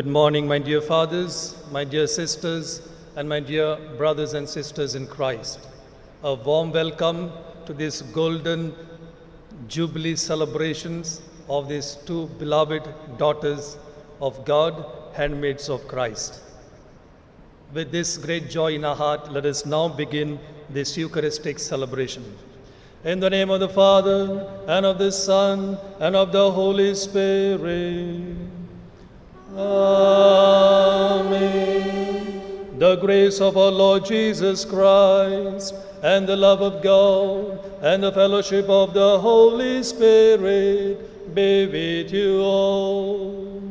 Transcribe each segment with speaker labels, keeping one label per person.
Speaker 1: Good morning, my dear fathers, my dear sisters, and my dear brothers and sisters in Christ. A warm welcome to this golden Jubilee celebrations of these two beloved daughters of God, handmaids of Christ. With this great joy in our heart, let us now begin this Eucharistic celebration. In the name of the Father, and of the Son, and of the Holy Spirit. Amen. The grace of our Lord Jesus Christ, and the love of God, and the fellowship of the Holy Spirit be with you all.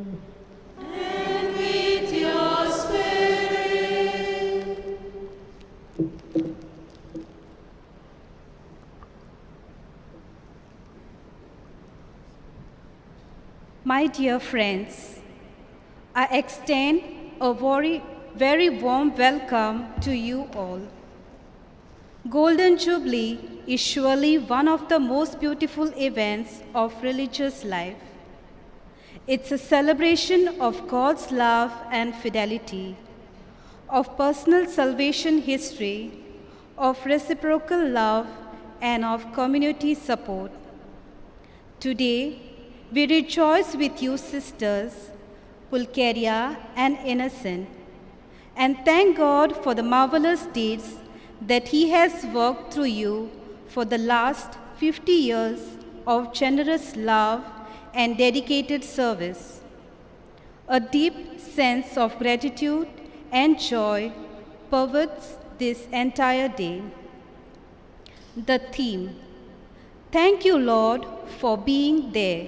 Speaker 2: And with your spirit.
Speaker 3: My dear friends, I extend a very warm welcome to you all. Golden Jubilee is surely one of the most beautiful events of religious life. It's a celebration of God's love and fidelity, of personal salvation history, of reciprocal love, and of community support. Today, we rejoice with you, sisters, Pulcheria and Innocent, and thank God for the marvelous deeds that He has worked through you for the last 50 years of generous love and dedicated service. A deep sense of gratitude and joy pervades this entire day. The theme, "Thank you, Lord, for being there,"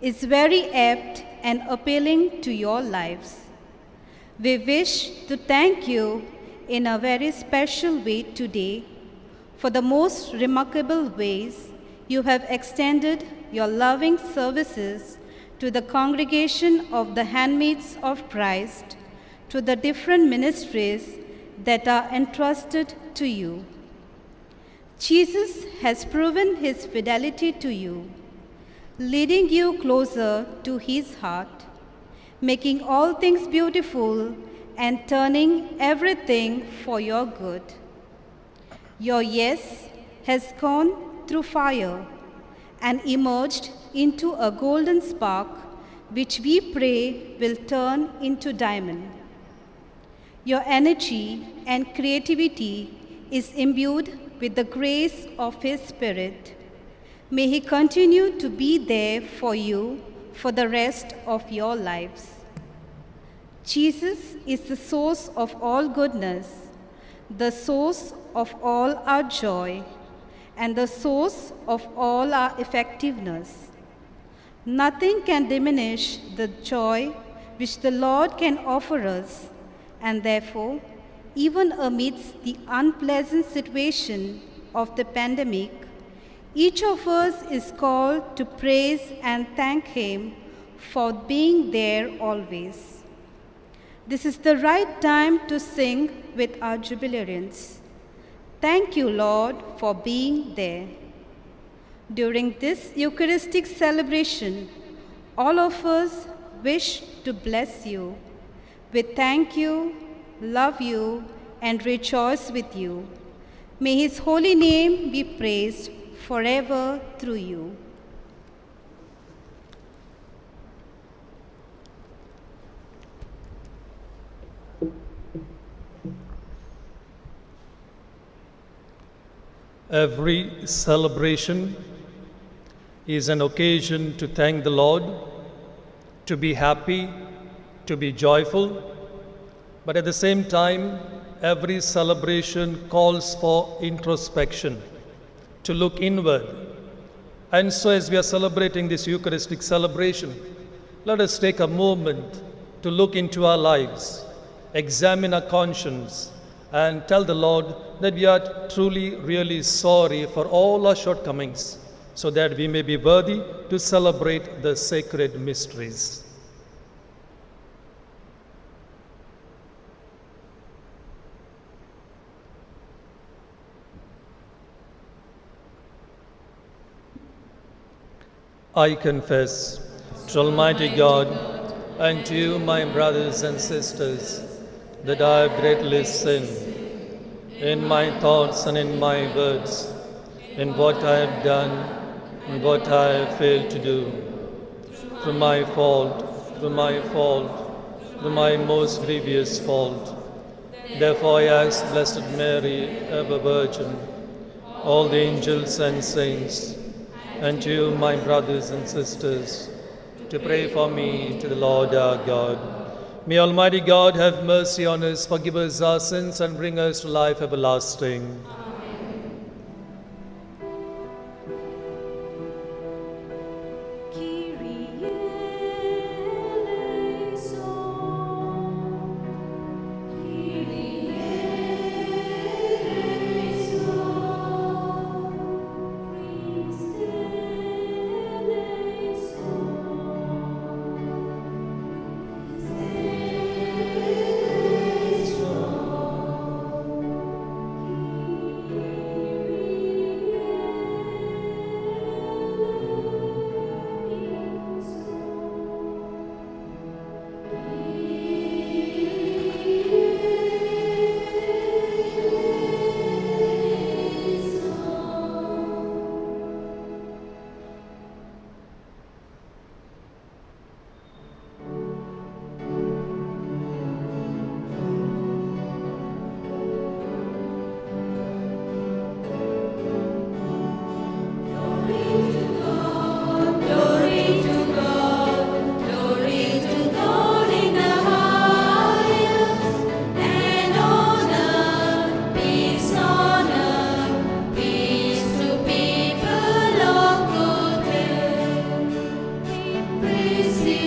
Speaker 3: is very apt and appealing to your lives. We wish to thank you in a very special way today for the most remarkable ways you have extended your loving services to the congregation of the handmaids of Christ, to the different ministries that are entrusted to you. Jesus has proven His fidelity to you, leading you closer to His heart, making all things beautiful and turning everything for your good. Your yes has gone through fire and emerged into a golden spark, which we pray will turn into diamond. Your energy and creativity is imbued with the grace of His Spirit. May He continue to be there for you for the rest of your lives. Jesus is the source of all goodness, the source of all our joy, and the source of all our effectiveness. Nothing can diminish the joy which the Lord can offer us, and therefore, even amidst the unpleasant situation of the pandemic, each of us is called to praise and thank Him for being there always. This is the right time to sing with our jubilarians. Thank you, Lord, for being there. During this Eucharistic celebration, all of us wish to bless you. We thank you, love you, and rejoice with you. May His holy name be praised forever through you.
Speaker 1: Every celebration is an occasion to thank the Lord, to be happy, to be joyful, but at the same time, every celebration calls for introspection, to look inward. And so as we are celebrating this Eucharistic celebration, let us take a moment to look into our lives, examine our conscience, and tell the Lord that we are truly, really sorry for all our shortcomings, so that we may be worthy to celebrate the sacred mysteries. I confess to Almighty God and to you, my brothers and sisters, that I have greatly sinned in my thoughts and in my words, in what I have done and what I have failed to do. Through my fault, through my most grievous fault. Therefore I ask Blessed Mary, ever Virgin, all the angels and saints, and to you, my brothers and sisters, to pray for me to the Lord our God. May Almighty God have mercy on us, forgive us our sins, and bring us to life everlasting.
Speaker 2: Kyrie eleison. Kyrie eleison. Christe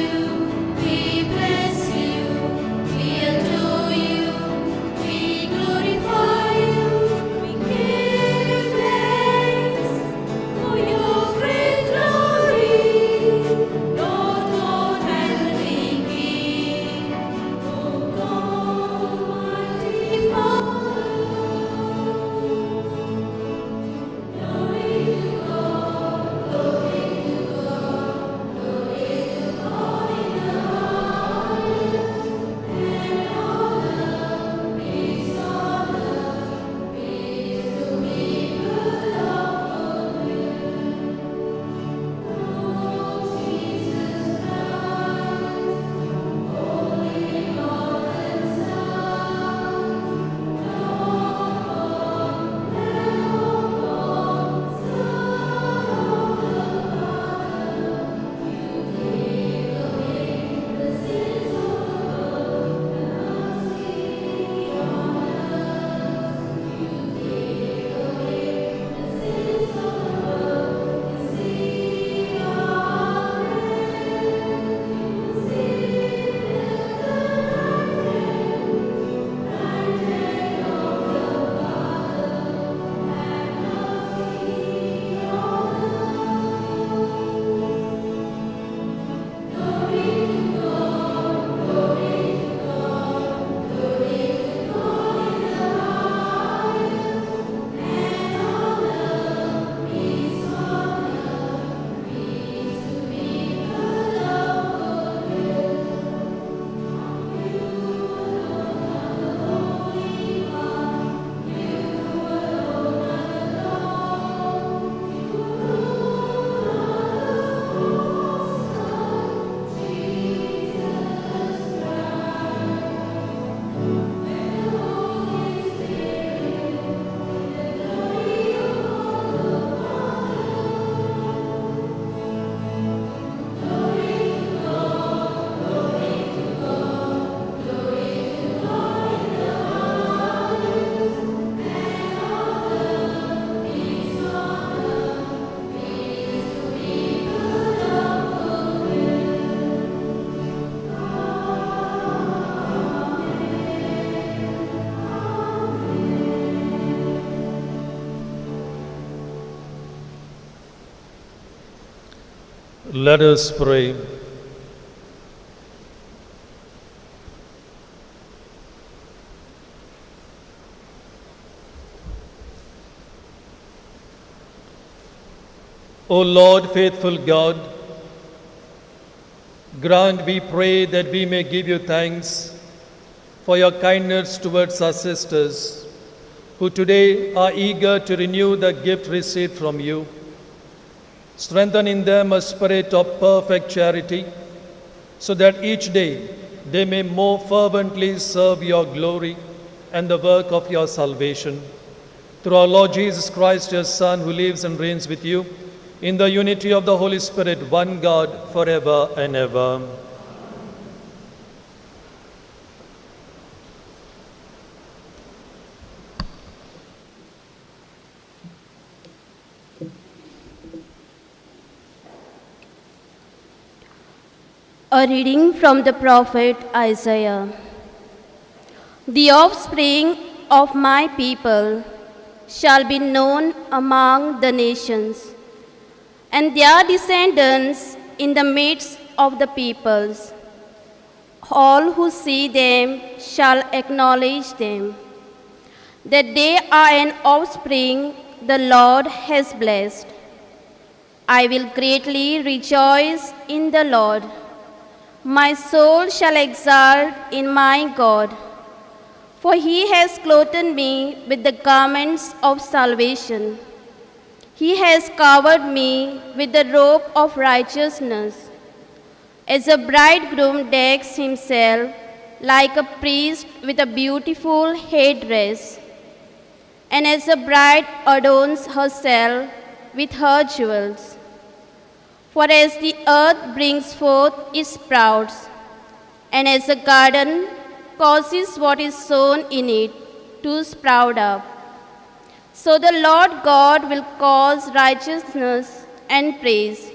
Speaker 1: Let us pray. O Lord, faithful God, Grant, we pray, that we may give you thanks for your kindness towards our sisters, who today are eager to renew the gift received from you. Strengthen in them a spirit of perfect charity, so that each day they may more fervently serve your glory and the work of your salvation. Through our Lord Jesus Christ, your Son, who lives and reigns with you, in the unity of the Holy Spirit, one God, forever and ever.
Speaker 4: A reading from the prophet Isaiah. The offspring of my people shall be known among the nations, and their descendants in the midst of the peoples. All who see them shall acknowledge them, that they are an offspring the Lord has blessed. I will greatly rejoice in the Lord. My soul shall exult in my God, for he has clothed me with the garments of salvation. He has covered me with the robe of righteousness, as a bridegroom decks himself like a priest with a beautiful headdress, and as a bride adorns herself with her jewels. For as the earth brings forth its sprouts, and as a garden causes what is sown in it to sprout up, so the Lord God will cause righteousness and praise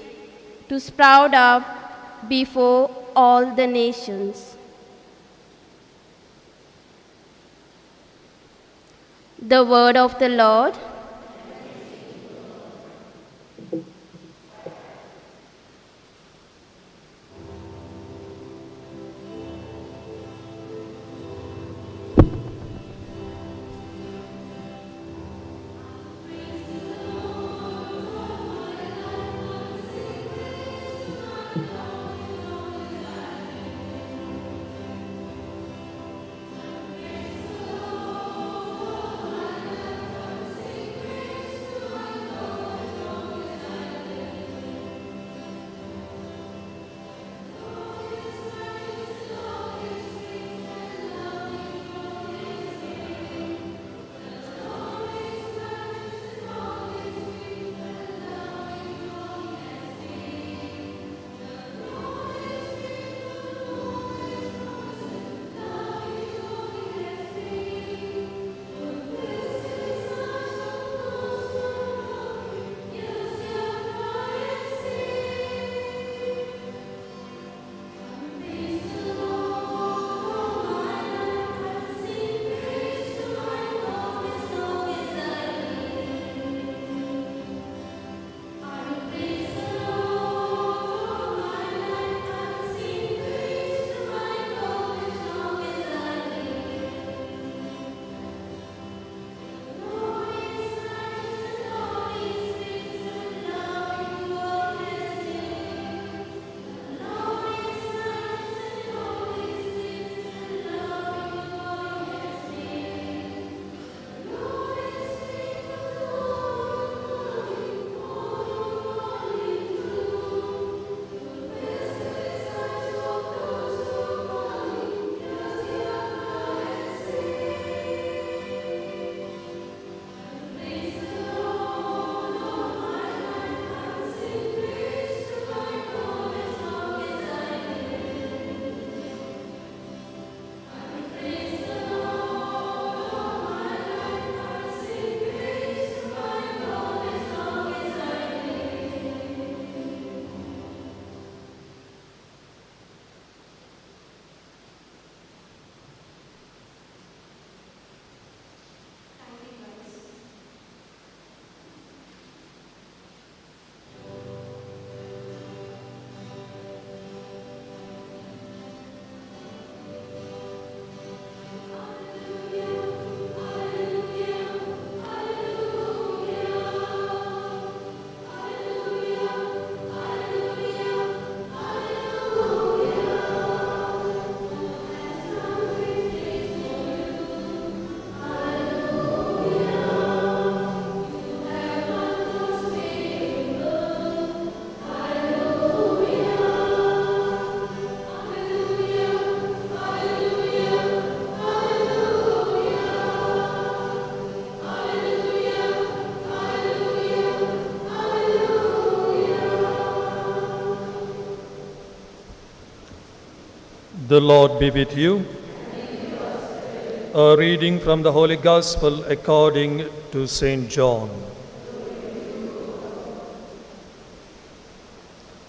Speaker 4: to sprout up before all the nations. The word of the Lord.
Speaker 1: The Lord be with you. A reading from the Holy Gospel according to St. John.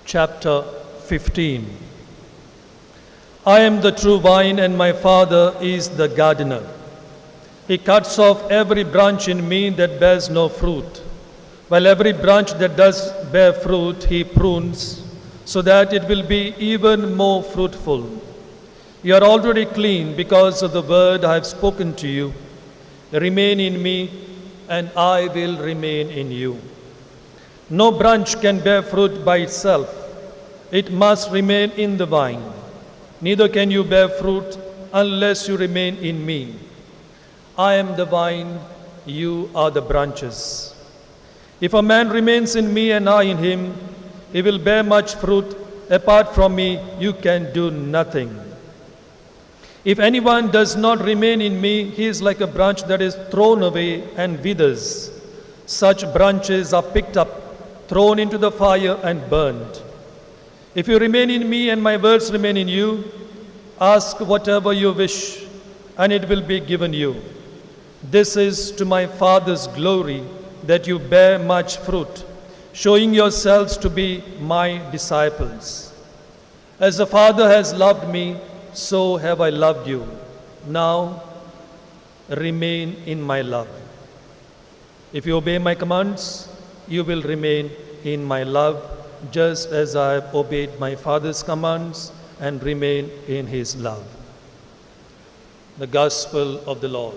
Speaker 1: Chapter 15. I am the true vine, and my Father is the gardener. He cuts off every branch in me that bears no fruit, while every branch that does bear fruit he prunes, so that it will be even more fruitful. You are already clean because of the word I have spoken to you. Remain in me, and I will remain in you. No branch can bear fruit by itself. It must remain in the vine. Neither can you bear fruit unless you remain in me. I am the vine, you are the branches. If a man remains in me and I in him, he will bear much fruit. Apart from me, you can do nothing. If anyone does not remain in me, he is like a branch that is thrown away and withers. Such branches are picked up, thrown into the fire, and burned. If you remain in me and my words remain in you, ask whatever you wish, and it will be given you. This is to my Father's glory, that you bear much fruit, showing yourselves to be my disciples. As the Father has loved me, so have I loved you. Now, remain in my love. If you obey my commands, you will remain in my love, just as I have obeyed my Father's commands and remain in his love. The Gospel of the Lord.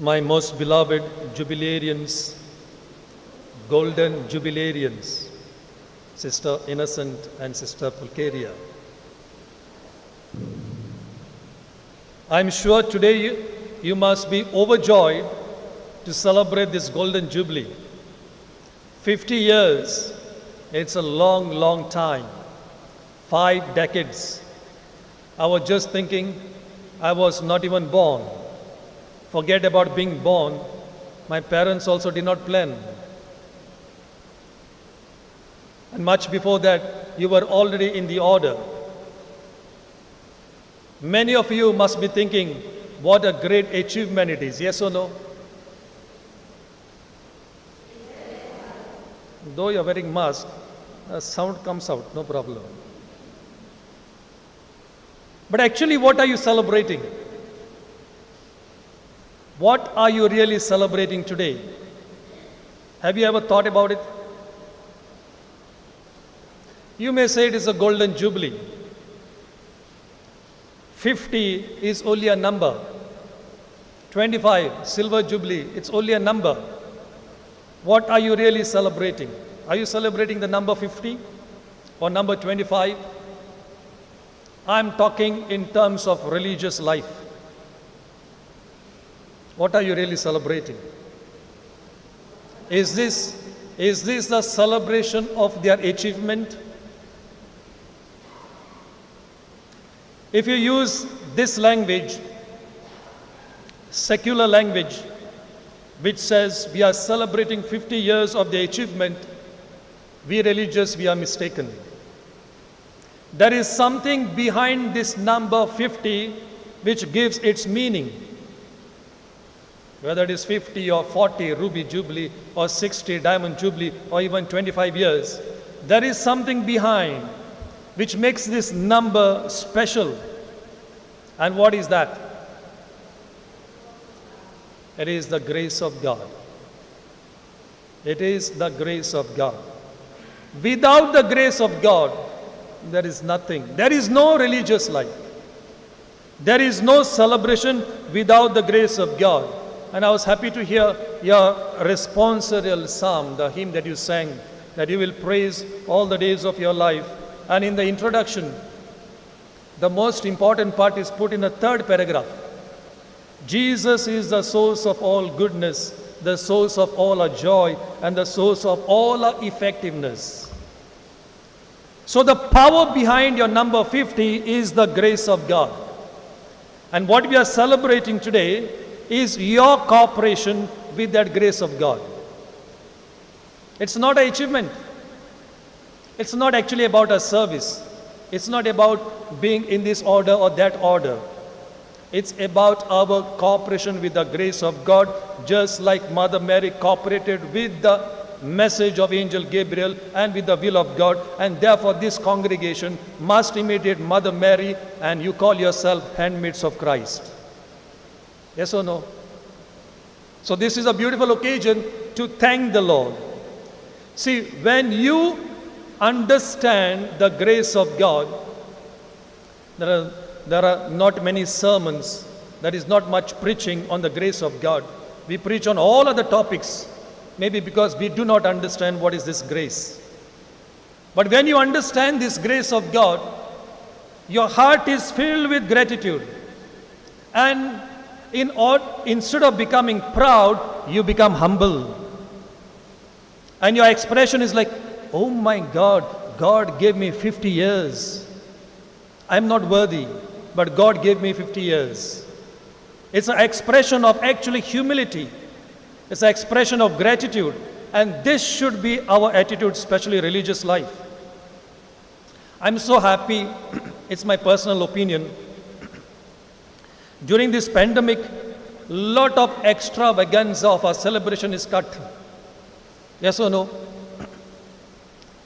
Speaker 1: My most beloved jubilarians, golden jubilarians, Sister Innocent and Sister Pulcheria. I'm sure today you must be overjoyed to celebrate this golden jubilee. 50 years, it's a long, long time. 5 decades. I was just thinking I was not even born. Forget about being born. My parents also did not plan. And much before that, you were already in the order. Many of you must be thinking, what a great achievement it is. Yes or no? Though you are wearing mask, sound comes out, no problem. But actually, what are you celebrating? What are you really celebrating today? Have you ever thought about it? You may say it is a golden jubilee. 50 is only a number. 25, silver jubilee, it's only a number. What are you really celebrating? Are you celebrating the number 50 or number 25? I'm talking in terms of religious life. What are you really celebrating? Is this the celebration of their achievement? If you use this language, secular language, which says we are celebrating 50 years of the achievement, we religious, we are mistaken. There is something behind this number 50 which gives its meaning. Whether it is 50 or 40 Ruby Jubilee or 60 Diamond Jubilee or even 25 years, there is something behind which makes this number special. And what is that? It is the grace of God. It is the grace of God. Without the grace of God, there is nothing. There is no religious life. There is no celebration without the grace of God. And I was happy to hear your responsorial psalm, the hymn that you sang, that you will praise all the days of your life. And in the introduction, the most important part is put in the 3rd paragraph. Jesus is the source of all goodness, the source of all our joy, and the source of all our effectiveness. So the power behind your number 50 is the grace of God. And what we are celebrating today is your cooperation with that grace of God. It's not an achievement. It's not actually about a service. It's not about being in this order or that order. It's about our cooperation with the grace of God, just like Mother Mary cooperated with the message of Angel Gabriel and with the will of God. And therefore this congregation must imitate Mother Mary, and you call yourself handmaids of Christ. Yes or no? So this is a beautiful occasion to thank the Lord. See, when you understand the grace of God, there are not many sermons, there is not much preaching on the grace of God. We preach on all other topics, maybe because we do not understand what is this grace. But when you understand this grace of God, your heart is filled with gratitude. And instead of becoming proud, you become humble. And your expression is like, oh my God, God gave me 50 years. I'm not worthy, but God gave me 50 years. It's an expression of actually humility. It's an expression of gratitude. And this should be our attitude, especially religious life. I'm so happy, it's my personal opinion. During this pandemic, lot of extravaganza of our celebration is cut. Yes or no?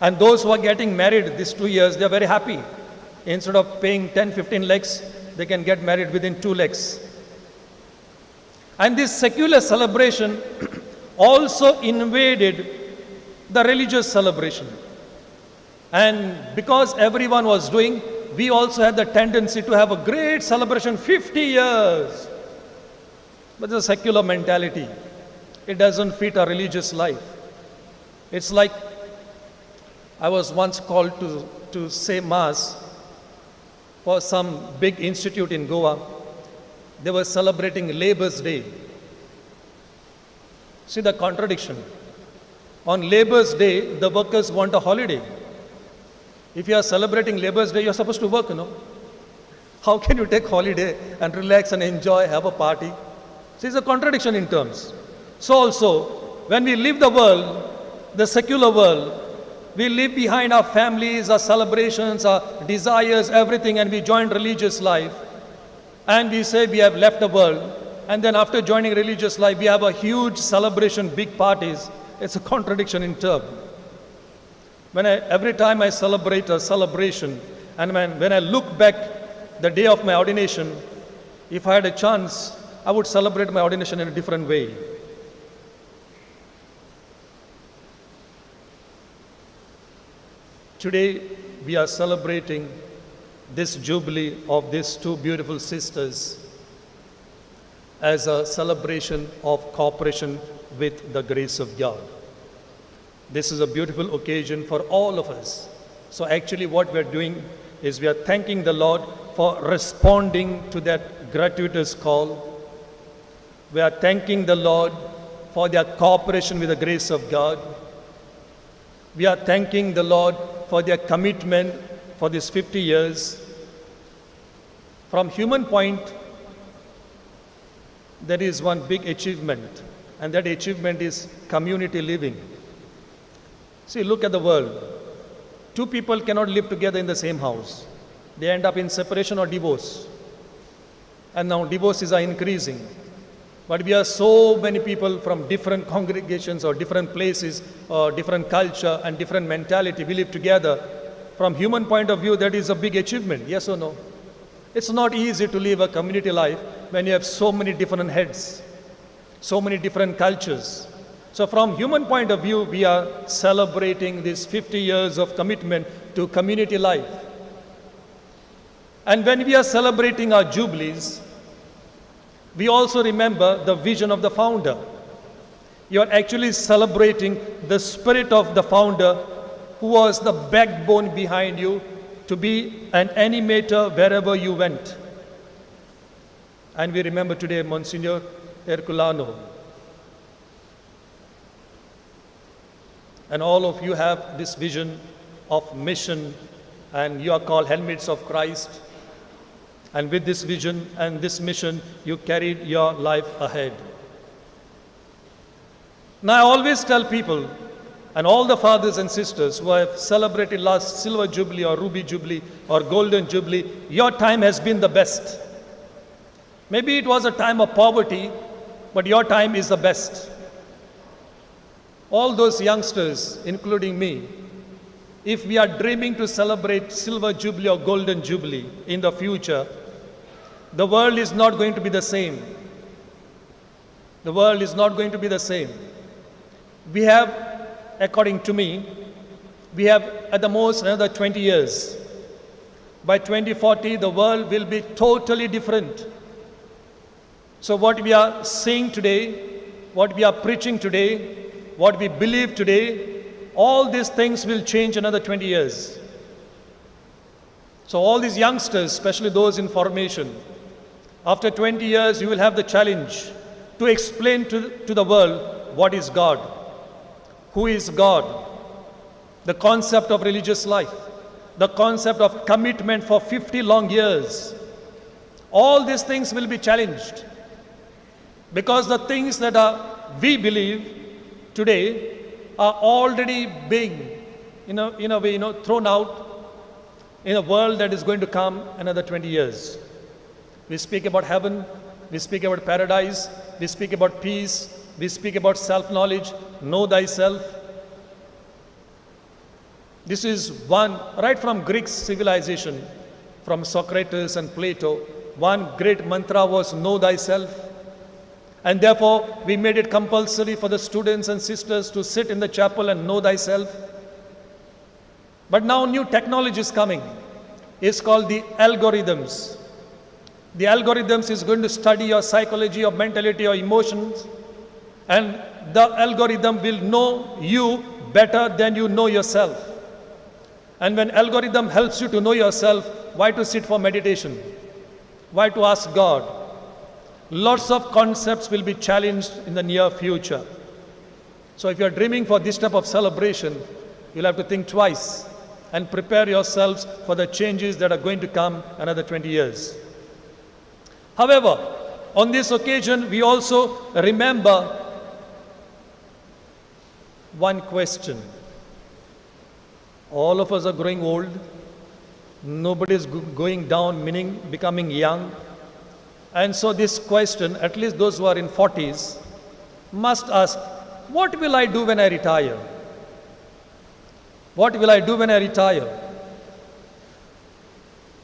Speaker 1: And those who are getting married these 2 years, they are very happy. Instead of paying 10, 15 lakhs, they can get married within 2 lakhs. And this secular celebration also invaded the religious celebration. And because everyone was doing, we also had the tendency to have a great celebration, 50 years. But it's a secular mentality. It doesn't fit our religious life. It's like, I was once called to say Mass for some big institute in Goa. They were celebrating Labour's Day. See the contradiction. On Labour's Day, the workers want a holiday. If you are celebrating Labour's Day, you are supposed to work, How can you take holiday and relax and enjoy, have a party? See, it's a contradiction in terms. So also, when we leave the world, the secular world, we leave behind our families, our celebrations, our desires, everything, and we join religious life. And we say we have left the world. And then after joining religious life, we have a huge celebration, big parties. It's a contradiction in term. Every time I celebrate a celebration, and when I look back the day of my ordination, if I had a chance, I would celebrate my ordination in a different way. Today, we are celebrating this jubilee of these two beautiful sisters as a celebration of cooperation with the grace of God. This is a beautiful occasion for all of us. So actually what we are doing is we are thanking the Lord for responding to that gratuitous call. We are thanking the Lord for their cooperation with the grace of God. We are thanking the Lord for their commitment for these 50 years. From human point, there is one big achievement, and that achievement is community living. See, look at the world. Two people cannot live together in the same house. They end up in separation or divorce. And now divorces are increasing. But we are so many people from different congregations or different places or different culture and different mentality. We live together. From human point of view, that is a big achievement. Yes or no? It's not easy to live a community life when you have so many different heads, so many different cultures. So from human point of view, we are celebrating these 50 years of commitment to community life. And when we are celebrating our jubilees, we also remember the vision of the founder. You are actually celebrating the spirit of the founder, who was the backbone behind you to be an animator wherever you went. And we remember today Monsignor Herculano. And all of you have this vision of mission, and you are called handmaids of Christ. And with this vision and this mission, you carried your life ahead. Now, I always tell people, and all the fathers and sisters who have celebrated last Silver Jubilee or Ruby Jubilee or Golden Jubilee, your time has been the best. Maybe it was a time of poverty, but your time is the best. All those youngsters, including me, if we are dreaming to celebrate Silver Jubilee or Golden Jubilee in the future, the world is not going to be the same. The world is not going to be the same. We have, according to me, we have at the most another 20 years. By 2040, the world will be totally different. So what we are seeing today, what we are preaching today, what we believe today, all these things will change another 20 years. So all these youngsters, especially those in formation, after 20 years, you will have the challenge to explain to the world what is God, who is God, the concept of religious life, the concept of commitment for 50 long years. All these things will be challenged because the things that we believe today are already being, in a way, thrown out in a world that is going to come another 20 years. We speak about heaven, we speak about paradise, we speak about peace, we speak about self-knowledge, know thyself. This is one, right from Greek civilization, from Socrates and Plato, one great mantra was know thyself. And therefore, we made it compulsory for the students and sisters to sit in the chapel and know thyself. But now new technology is coming. It's called the algorithms. The algorithms is going to study your psychology, your mentality, your emotions. And the algorithm will know you better than you know yourself. And when algorithm helps you to know yourself, why to sit for meditation? Why to ask God? Lots of concepts will be challenged in the near future. So if you're dreaming for this type of celebration, you'll have to think twice and prepare yourselves for the changes that are going to come another 20 years. However, on this occasion, we also remember one question. All of us are growing old. Nobody is going down, meaning becoming young. And so this question, at least those who are in 40s, must ask, what will I do when I retire? What will I do when I retire?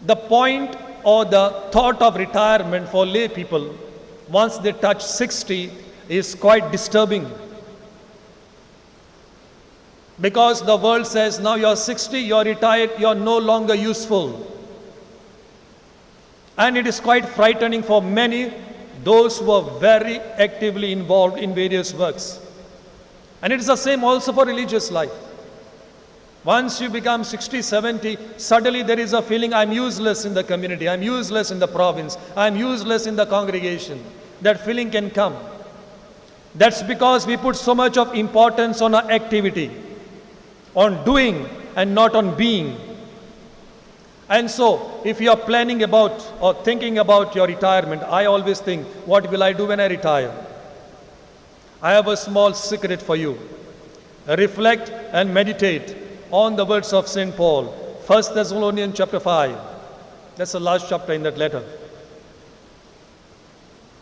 Speaker 1: The point or the thought of retirement for lay people, once they touch 60, is quite disturbing. Because the world says, now you're 60, you're retired, you're no longer useful. And it is quite frightening for many, those who are very actively involved in various works. And it is the same also for religious life. Once you become 60, 70, suddenly there is a feeling, I'm useless in the community, I'm useless in the province, I'm useless in the congregation. That feeling can come. That's because we put so much of importance on our activity, on doing and not on being. And so, if you are planning about or thinking about your retirement, I always think, what will I do when I retire? I have a small secret for you. Reflect and meditate on the words of St. Paul, 1 Thessalonians chapter 5. That's the last chapter in that letter.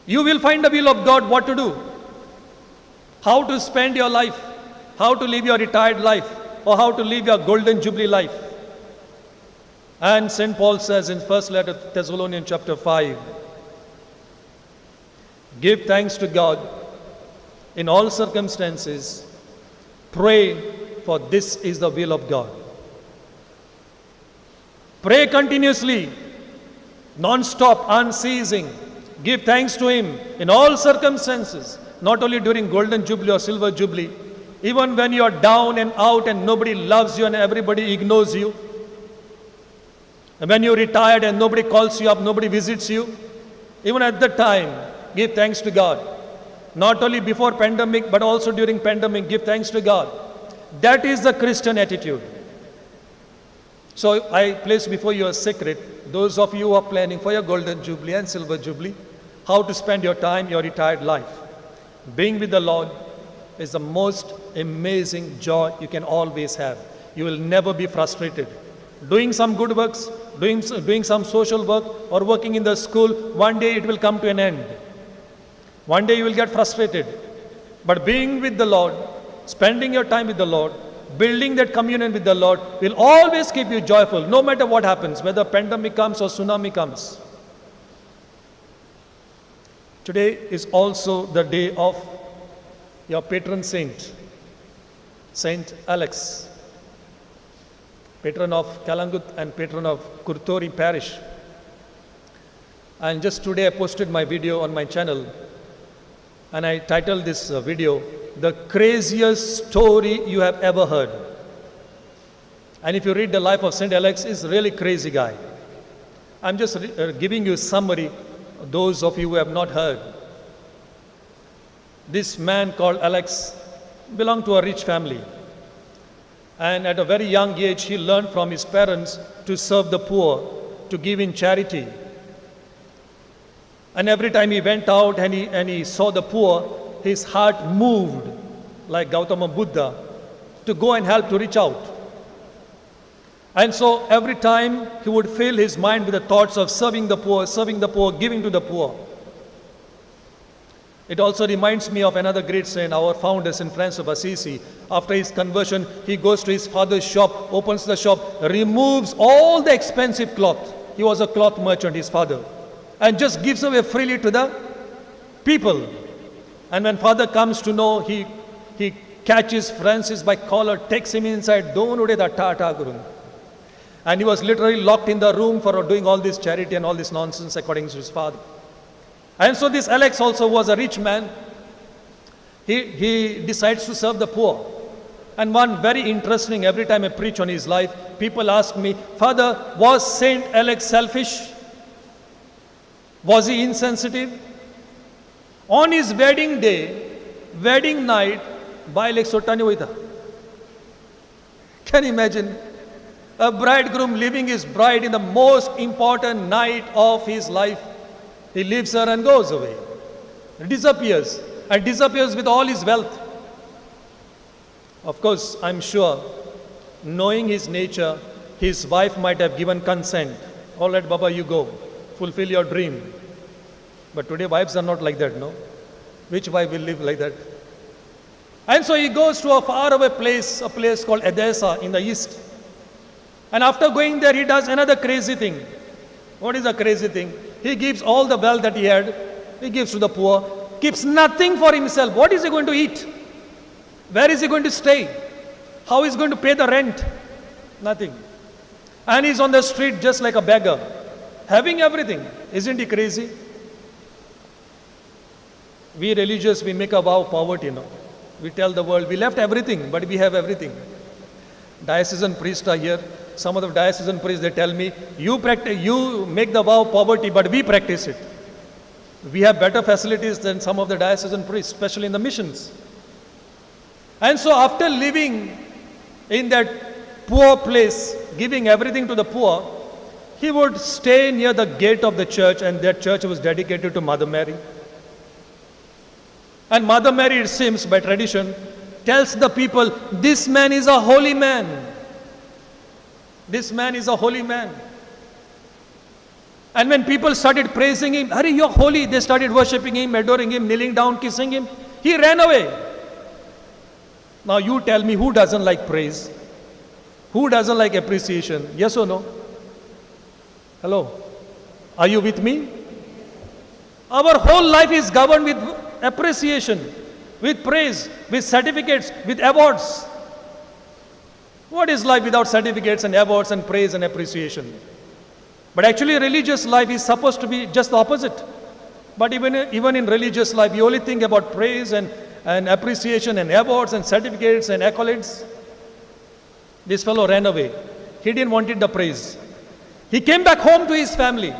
Speaker 1: You will find the will of God what to do, how to spend your life, how to live your retired life, or how to live your golden jubilee life. And St. Paul says in first letter to Thessalonians chapter 5, give thanks to God in all circumstances, pray, for this is the will of God. Pray continuously, non-stop, unceasing. Give thanks to Him in all circumstances, not only during Golden Jubilee or Silver Jubilee, even when you are down and out and nobody loves you and everybody ignores you. And when you're retired and nobody calls you up, nobody visits you, even at that time, give thanks to God. Not only before pandemic, but also during pandemic, give thanks to God. That is the Christian attitude. So I place before you a secret, those of you who are planning for your golden jubilee and silver jubilee, how to spend your time, your retired life. Being with the Lord is the most amazing joy you can always have. You will never be frustrated. Doing some good works, doing some social work, or working in the school, one day it will come to an end. One day you will get frustrated. But being with the Lord, spending your time with the Lord, building that communion with the Lord will always keep you joyful, no matter what happens, whether pandemic comes or tsunami comes. Today is also the day of your patron saint, Saint Alex, patron of Kalangut and patron of Kurtori parish. And just today I posted my video on my channel, and I titled this video, "The Craziest Story You Have Ever Heard." And if you read the life of Saint Alex, he's a really crazy guy. I'm just giving you a summary, those of you who have not heard. This man called Alex belonged to a rich family. And at a very young age, he learned from his parents to serve the poor, to give in charity. And every time he went out and he saw the poor, his heart moved like Gautama Buddha to go and help to reach out. And so every time he would fill his mind with the thoughts of serving the poor, giving to the poor. It also reminds me of another great saint, our founder, Saint Francis of Assisi. After his conversion, he goes to his father's shop, opens the shop, removes all the expensive cloth. He was a cloth merchant, his father, and just gives away freely to the people. And when father comes to know, he catches Francis by collar, takes him inside, and he was literally locked in the room for doing all this charity and all this nonsense according to his father. And so this Alex also was a rich man. He decides to serve the poor. And one very interesting, every time I preach on his life, people ask me, "Father, was Saint Alex selfish? Was he insensitive?" On his wedding day, wedding night, can you imagine? A bridegroom leaving his bride in the most important night of his life. He leaves her and goes away. Disappears. And disappears with all his wealth. Of course, I'm sure, knowing his nature, his wife might have given consent. "All right, Baba, you go. Fulfill your dream." But today wives are not like that, no? Which wife will live like that? And so he goes to a faraway place, a place called Edessa in the east. And after going there, he does another crazy thing. What is the crazy thing? He gives all the wealth that he had, he gives to the poor, keeps nothing for himself. What is he going to eat? Where is he going to stay? How is he going to pay the rent? Nothing. And he's on the street just like a beggar, having everything. Isn't he crazy? We religious, we make a vow of poverty, no? We tell the world, we left everything, but we have everything. Diocesan priests are here. Some of the diocesan priests, they tell me, you make the vow of poverty, but we practice it. We have better facilities than some of the diocesan priests, especially in the missions. And so after living in that poor place, giving everything to the poor, he would stay near the gate of the church, and that church was dedicated to Mother Mary. And Mother Mary, it seems by tradition, tells the people, "This man is a holy man. This man is a holy man." And when people started praising him, "Hurry, you're holy," they started worshipping him, adoring him, kneeling down, kissing him. He ran away. Now you tell me, who doesn't like praise? Who doesn't like appreciation? Yes or no? Hello? Are you with me? Our whole life is governed with appreciation, with praise, with certificates, with awards. What is life without certificates and awards and praise and appreciation? But actually religious life is supposed to be just the opposite. But even in religious life, you only think about praise and appreciation and awards and certificates and accolades. This fellow ran away. He didn't want the praise. He came back home to his family.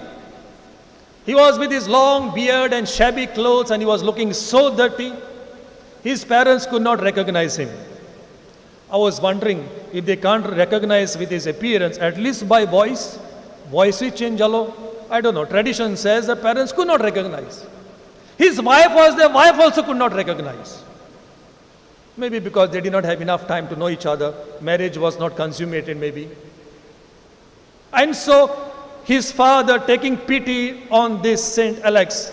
Speaker 1: He was with his long beard and shabby clothes, and he was looking so dirty. His parents could not recognize him. I was wondering, if they can't recognize with his appearance, at least by voice is change alo. I don't know. Tradition says the parents could not recognize. His wife was there, wife also could not recognize. Maybe because they did not have enough time to know each other. Marriage was not consummated maybe. And so his father, taking pity on this Saint Alex,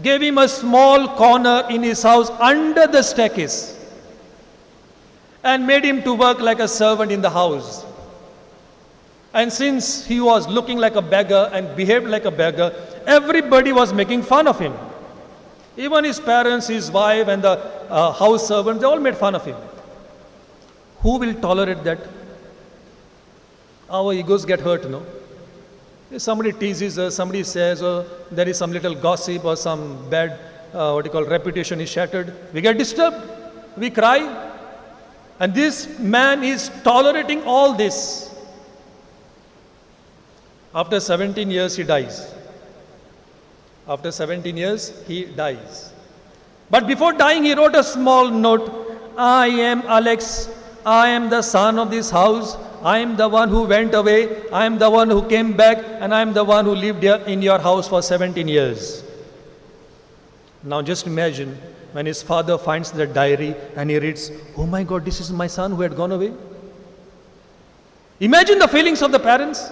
Speaker 1: gave him a small corner in his house under the staircase and made him to work like a servant in the house. And since he was looking like a beggar and behaved like a beggar, everybody was making fun of him. Even his parents, his wife, and the house servants, they all made fun of him. Who will tolerate that? Our egos get hurt, no? If somebody teases us, somebody says, oh, there is some little gossip or some bad, reputation is shattered, we get disturbed, we cry. And this man is tolerating all this. After 17 years, he dies. After 17 years, he dies. But before dying, he wrote a small note. I am Alex. I am the son of this house. I am the one who went away. I am the one who came back. And I am the one who lived here in your house for 17 years. Now just imagine when his father finds the diary and he reads, oh my God, this is my son who had gone away. Imagine the feelings of the parents.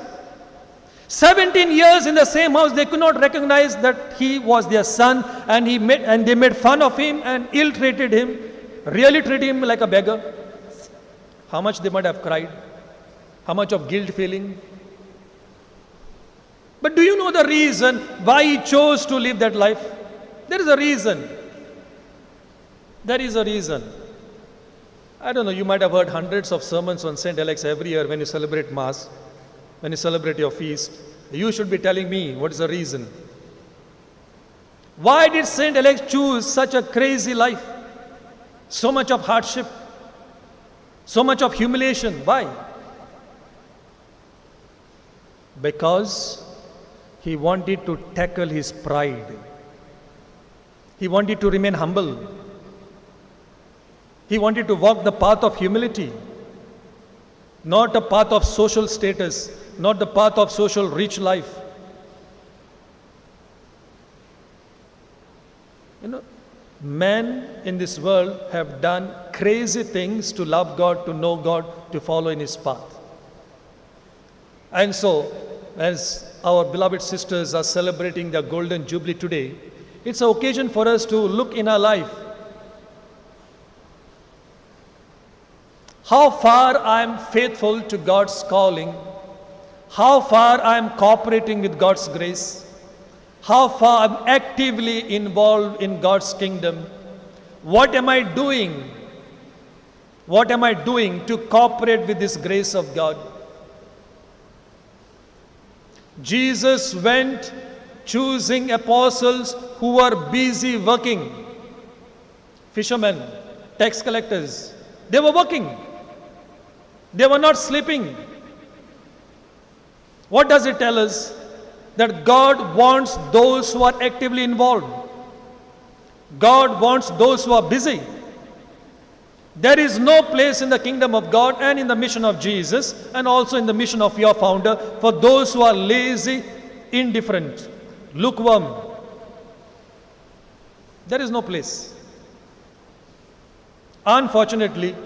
Speaker 1: 17 years in the same house, they could not recognize that he was their son, and they made fun of him and ill-treated him, really treated him like a beggar. How much they might have cried, how much of guilt feeling. But do you know the reason why he chose to live that life? There is a reason. There is a reason. I don't know, you might have heard hundreds of sermons on St. Alex every year when you celebrate Mass. When you celebrate your feast, you should be telling me what is the reason. Why did Saint Alex choose such a crazy life? So much of hardship, so much of humiliation. Why? Because he wanted to tackle his pride. He wanted to remain humble. He wanted to walk the path of humility, not a path of social status, not the path of social rich life. You know, men in this world have done crazy things to love God, to know God, to follow in His path. And so, as our beloved sisters are celebrating their Golden Jubilee today, it's an occasion for us to look in our life. How far I am faithful to God's calling, how far I am cooperating with God's grace, how far I am actively involved in God's kingdom. What am I doing? What am I doing to cooperate with this grace of God? Jesus went choosing apostles who were busy working. Fishermen, tax collectors, they were working. They were not sleeping. What does it tell us? That God wants those who are actively involved. God wants those who are busy. There is no place in the kingdom of God and in the mission of Jesus and also in the mission of your founder for those who are lazy, indifferent, lukewarm. There is no place. Unfortunately,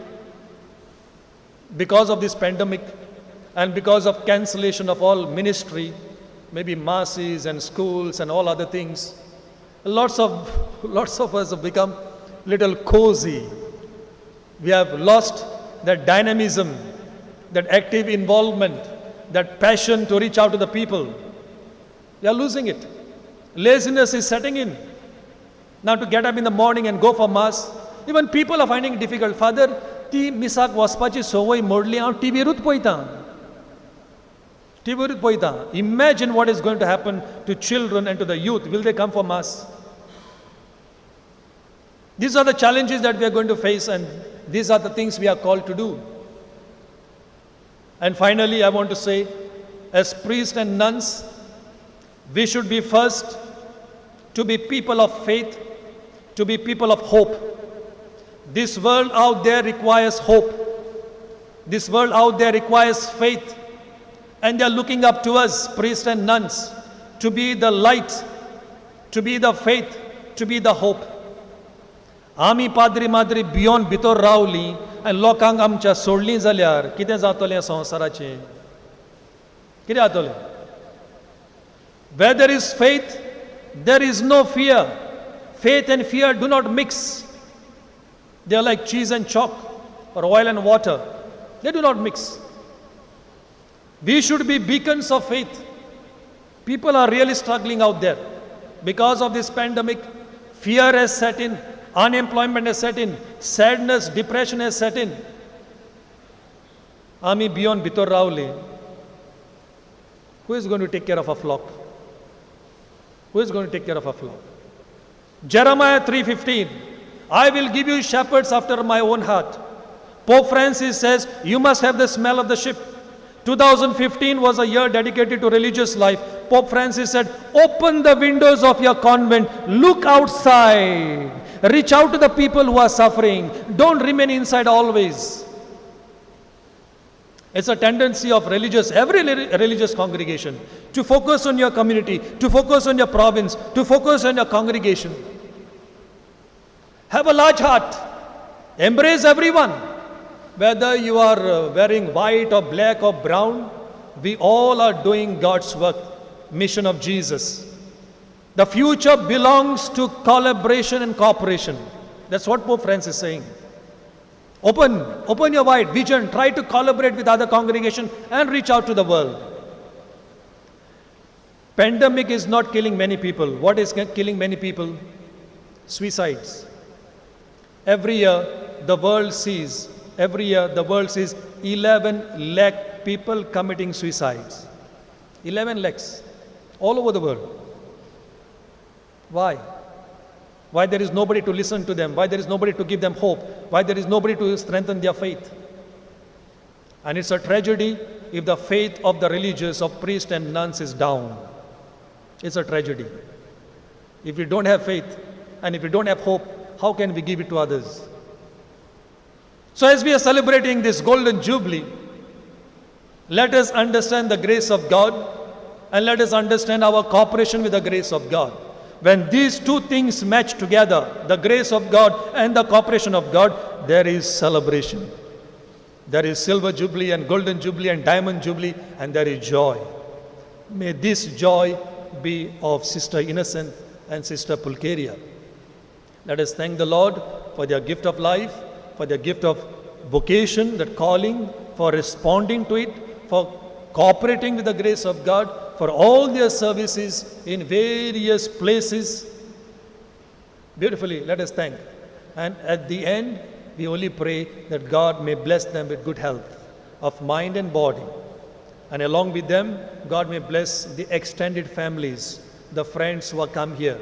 Speaker 1: because of this pandemic and because of cancellation of all ministry, maybe masses and schools and all other things, lots of us have become little cozy. We have lost that dynamism, that active involvement, that passion to reach out to the people. We are losing it. Laziness is setting in. Now to get up in the morning and go for mass, even people are finding it difficult. Father, ती मिसाक वचपाची सवय मोडली, हांव टीव्हीरूच पळयतां. Imagine what is going to happen to children and to the youth. Will they come for mass? These are the challenges that we are going to face, and these are the things we are called to do. And finally, I want to say, as priests and nuns, we should be first to be people of faith, to be people of hope. This world out there requires hope. This world out there requires faith. And they are looking up to us, priests and nuns, to be the light, to be the faith, to be the hope. आमी पाद्री Madri beyond भितर रावली आनी लोकांक आमच्या सोडलीं जाल्यार कितें जातलें संवसाराचें? कितें जातलें? Where there is faith, there is no fear. Faith and fear do not mix. They are like cheese and chalk or oil and water. They do not mix. We should be beacons of faith. People are really struggling out there. Because of this pandemic, fear has set in, unemployment has set in, sadness, depression has set in. Ami beyond Bitor Rauli. Who is going to take care of a flock? Who is going to take care of a flock? Jeremiah 3:15. I will give you shepherds after my own heart. Pope Francis says, you must have the smell of the sheep. 2015 was a year dedicated to religious life. Pope Francis said, open the windows of your convent, look outside, reach out to the people who are suffering. Don't remain inside always. It's a tendency of every religious congregation, to focus on your community, to focus on your province, to focus on your congregation. Have a large heart. Embrace everyone. Whether you are wearing white or black or brown, we all are doing God's work, mission of Jesus. The future belongs to collaboration and cooperation. That's what Pope Francis is saying. Open your wide vision, try to collaborate with other congregations and reach out to the world. Pandemic is not killing many people. What is killing many people? Suicides. Every year the world sees 11 lakh people committing suicides. 11 lakhs all over the world. Why? Why there is nobody to listen to them? Why there is nobody to give them hope? Why there is nobody to strengthen their faith? And it's a tragedy if the faith of the religious, of priests and nuns is down. It's a tragedy. If we don't have faith and if we don't have hope, how can we give it to others? So as we are celebrating this golden jubilee, let us understand the grace of God and let us understand our cooperation with the grace of God. When these two things match together, the grace of God and the cooperation of God, there is celebration. There is silver jubilee and golden jubilee and diamond jubilee, and there is joy. May this joy be of Sister Innocent and Sister Pulcheria. Let us thank the Lord for their gift of life, for their gift of vocation, that calling, for responding to it, for cooperating with the grace of God, for all their services in various places. Beautifully, let us thank. And at the end, we only pray that God may bless them with good health of mind and body. And along with them, God may bless the extended families, the friends who have come here.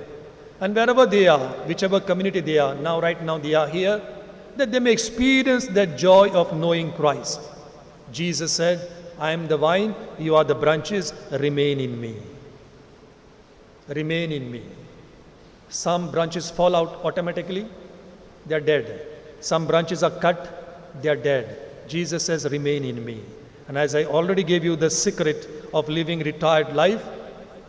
Speaker 1: And wherever they are, whichever community they are, right now they are here, that they may experience that joy of knowing Christ. Jesus said, I am the vine, you are the branches, remain in me. Remain in me. Some branches fall out automatically, they are dead. Some branches are cut, they are dead. Jesus says, remain in me. And as I already gave you the secret of living retired life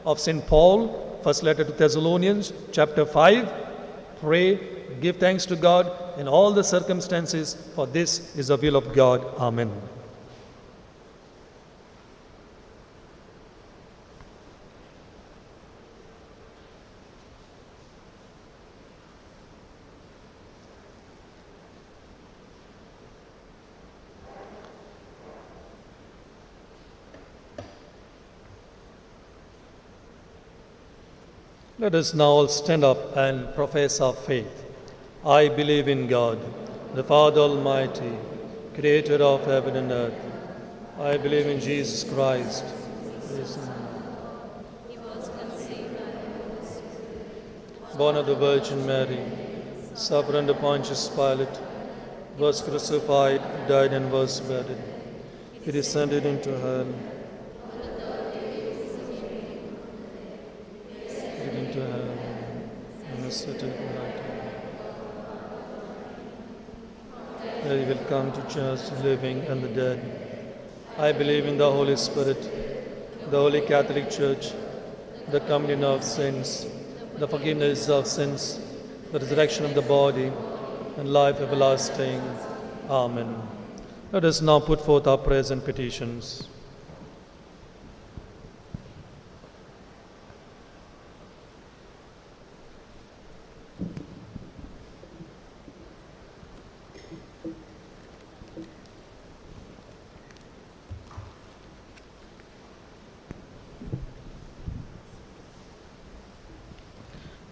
Speaker 1: of St. Paul, first letter to Thessalonians, chapter 5, pray, give thanks to God in all the circumstances, for this is the will of God. Amen. Let us now all stand up and profess our faith. I believe in God, the Father Almighty, creator of heaven and earth. I believe in Jesus Christ, his Son, born of the Virgin Mary, suffered under Pontius Pilate, was crucified, died and was buried. He descended into hell. Into hell, and is seated at the right hand. that He will come to judge the living and the dead. I believe in the Holy Spirit, the Holy Catholic Church, the communion of saints, the forgiveness of sins, the resurrection of the body, and life everlasting. Amen. Let us now put forth our prayers and petitions.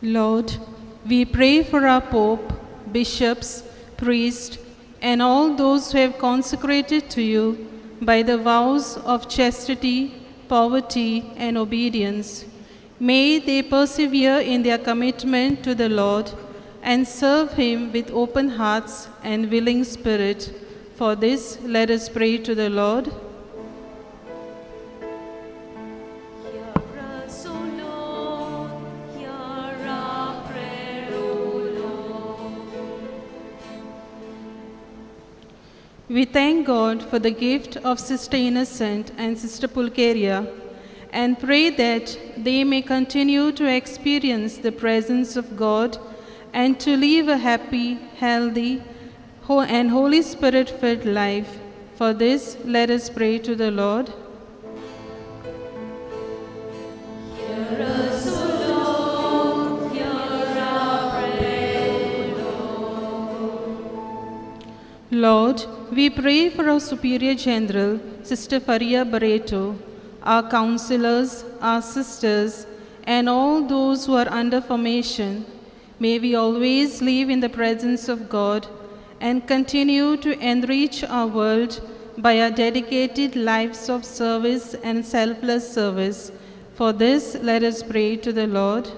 Speaker 5: Lord, we pray for our Pope, bishops, priests, and all those who have consecrated to you by the vows of chastity, poverty, and obedience. May they persevere in their commitment to the Lord and serve Him with open hearts and willing spirit. For this, let us pray to the Lord.
Speaker 2: Hear us, O Lord, hear our prayer, O Lord.
Speaker 5: We thank God for the gift of Sister Innocent and Sister Pulcheria and pray that they may continue to experience the presence of God and to live a happy, healthy, and Holy Spirit-filled life. For this, let us pray to the Lord.
Speaker 2: Hear us, O Lord, hear our prayer,
Speaker 5: Lord, we pray for our Superior General, Sister Faria Barreto, our counselors, our sisters, and all those who are under formation. May we always live in the presence of God and continue to enrich our world by our dedicated lives of service and selfless service. For this, let us pray to the Lord.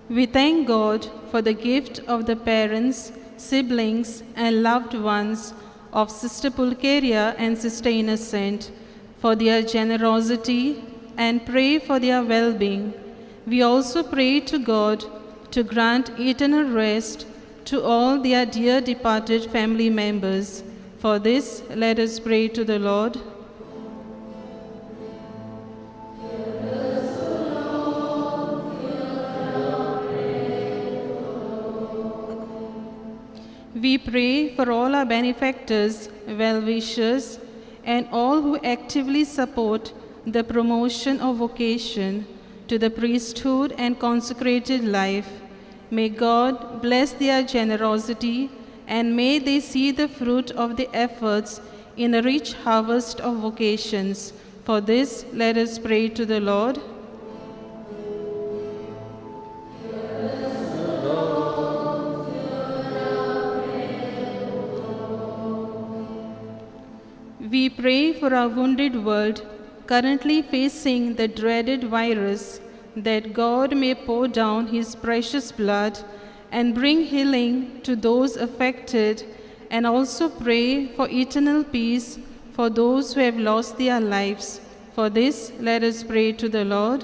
Speaker 5: We thank God for the gift of the parents, siblings, and loved ones of Sister Pulcheria and Sister Innocent, for their generosity and pray for their well-being. We also pray to God to grant eternal rest to all their dear departed family members. For this, let us pray to the Lord. We pray for all our benefactors, well-wishers, and all who actively support the promotion of vocation to the priesthood and consecrated life. May God bless their generosity and may they see the fruit of the efforts in a rich harvest of vocations. For this, let us pray to the Lord. We pray for our wounded world, currently facing the dreaded virus, that God may pour down His precious blood and bring healing to those affected, and also pray for eternal peace for those who have lost their lives. For this, let us pray to the Lord.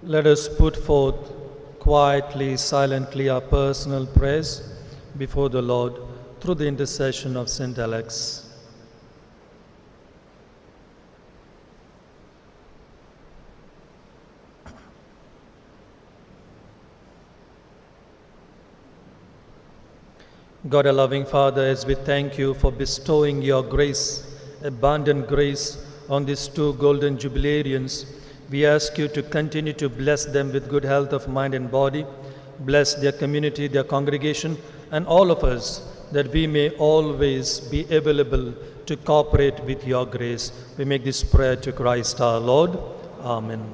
Speaker 1: Let us put forth quietly, silently our personal prayers before the Lord through the intercession of Saint Alex. God, our loving Father, as we thank you for bestowing your grace, abundant grace, on these two golden jubilarians, we ask you to continue to bless them with good health of mind and body, bless their community, their congregation, and all of us, that we may always be available to cooperate with your grace. We make this prayer to Christ our Lord. Amen.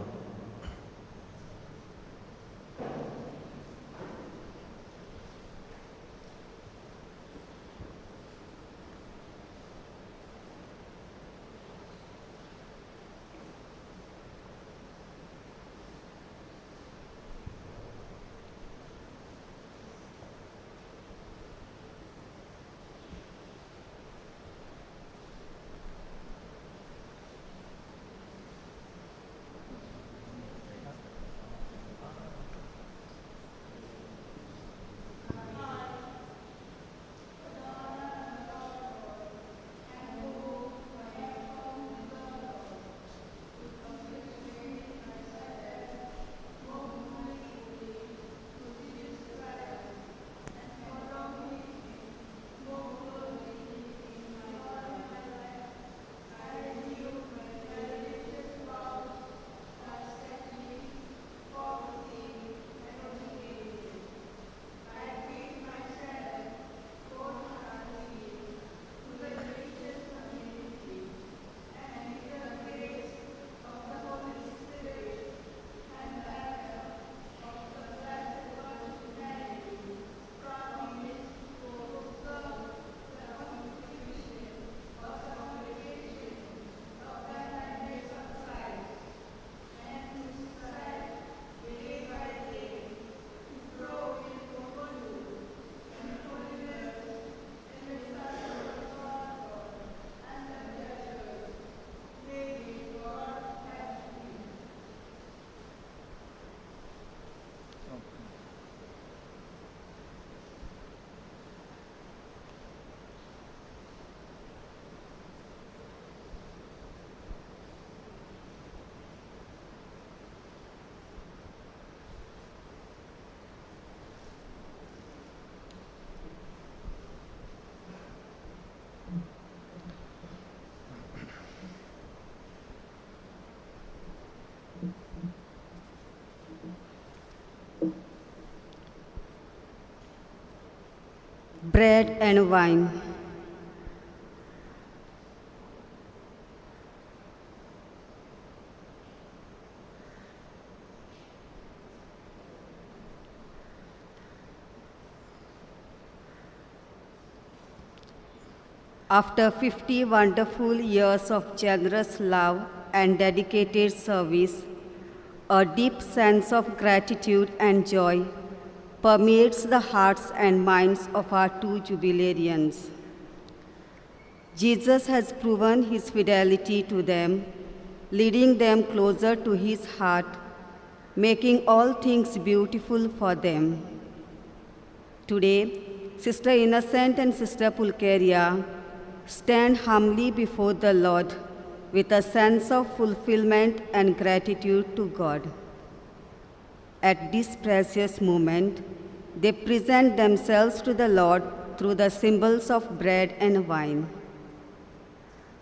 Speaker 6: bread and wine. After 50 wonderful years of generous love and dedicated service, a deep sense of gratitude and joy permeates the hearts and minds of our two jubilarians. Jesus has proven his fidelity to them, leading them closer to his heart, making all things beautiful for them. Today, Sister Innocent and Sister Pulcheria stand humbly before the Lord with a sense of fulfillment and gratitude to God. At this precious moment, they present themselves to the Lord through the symbols of bread and wine.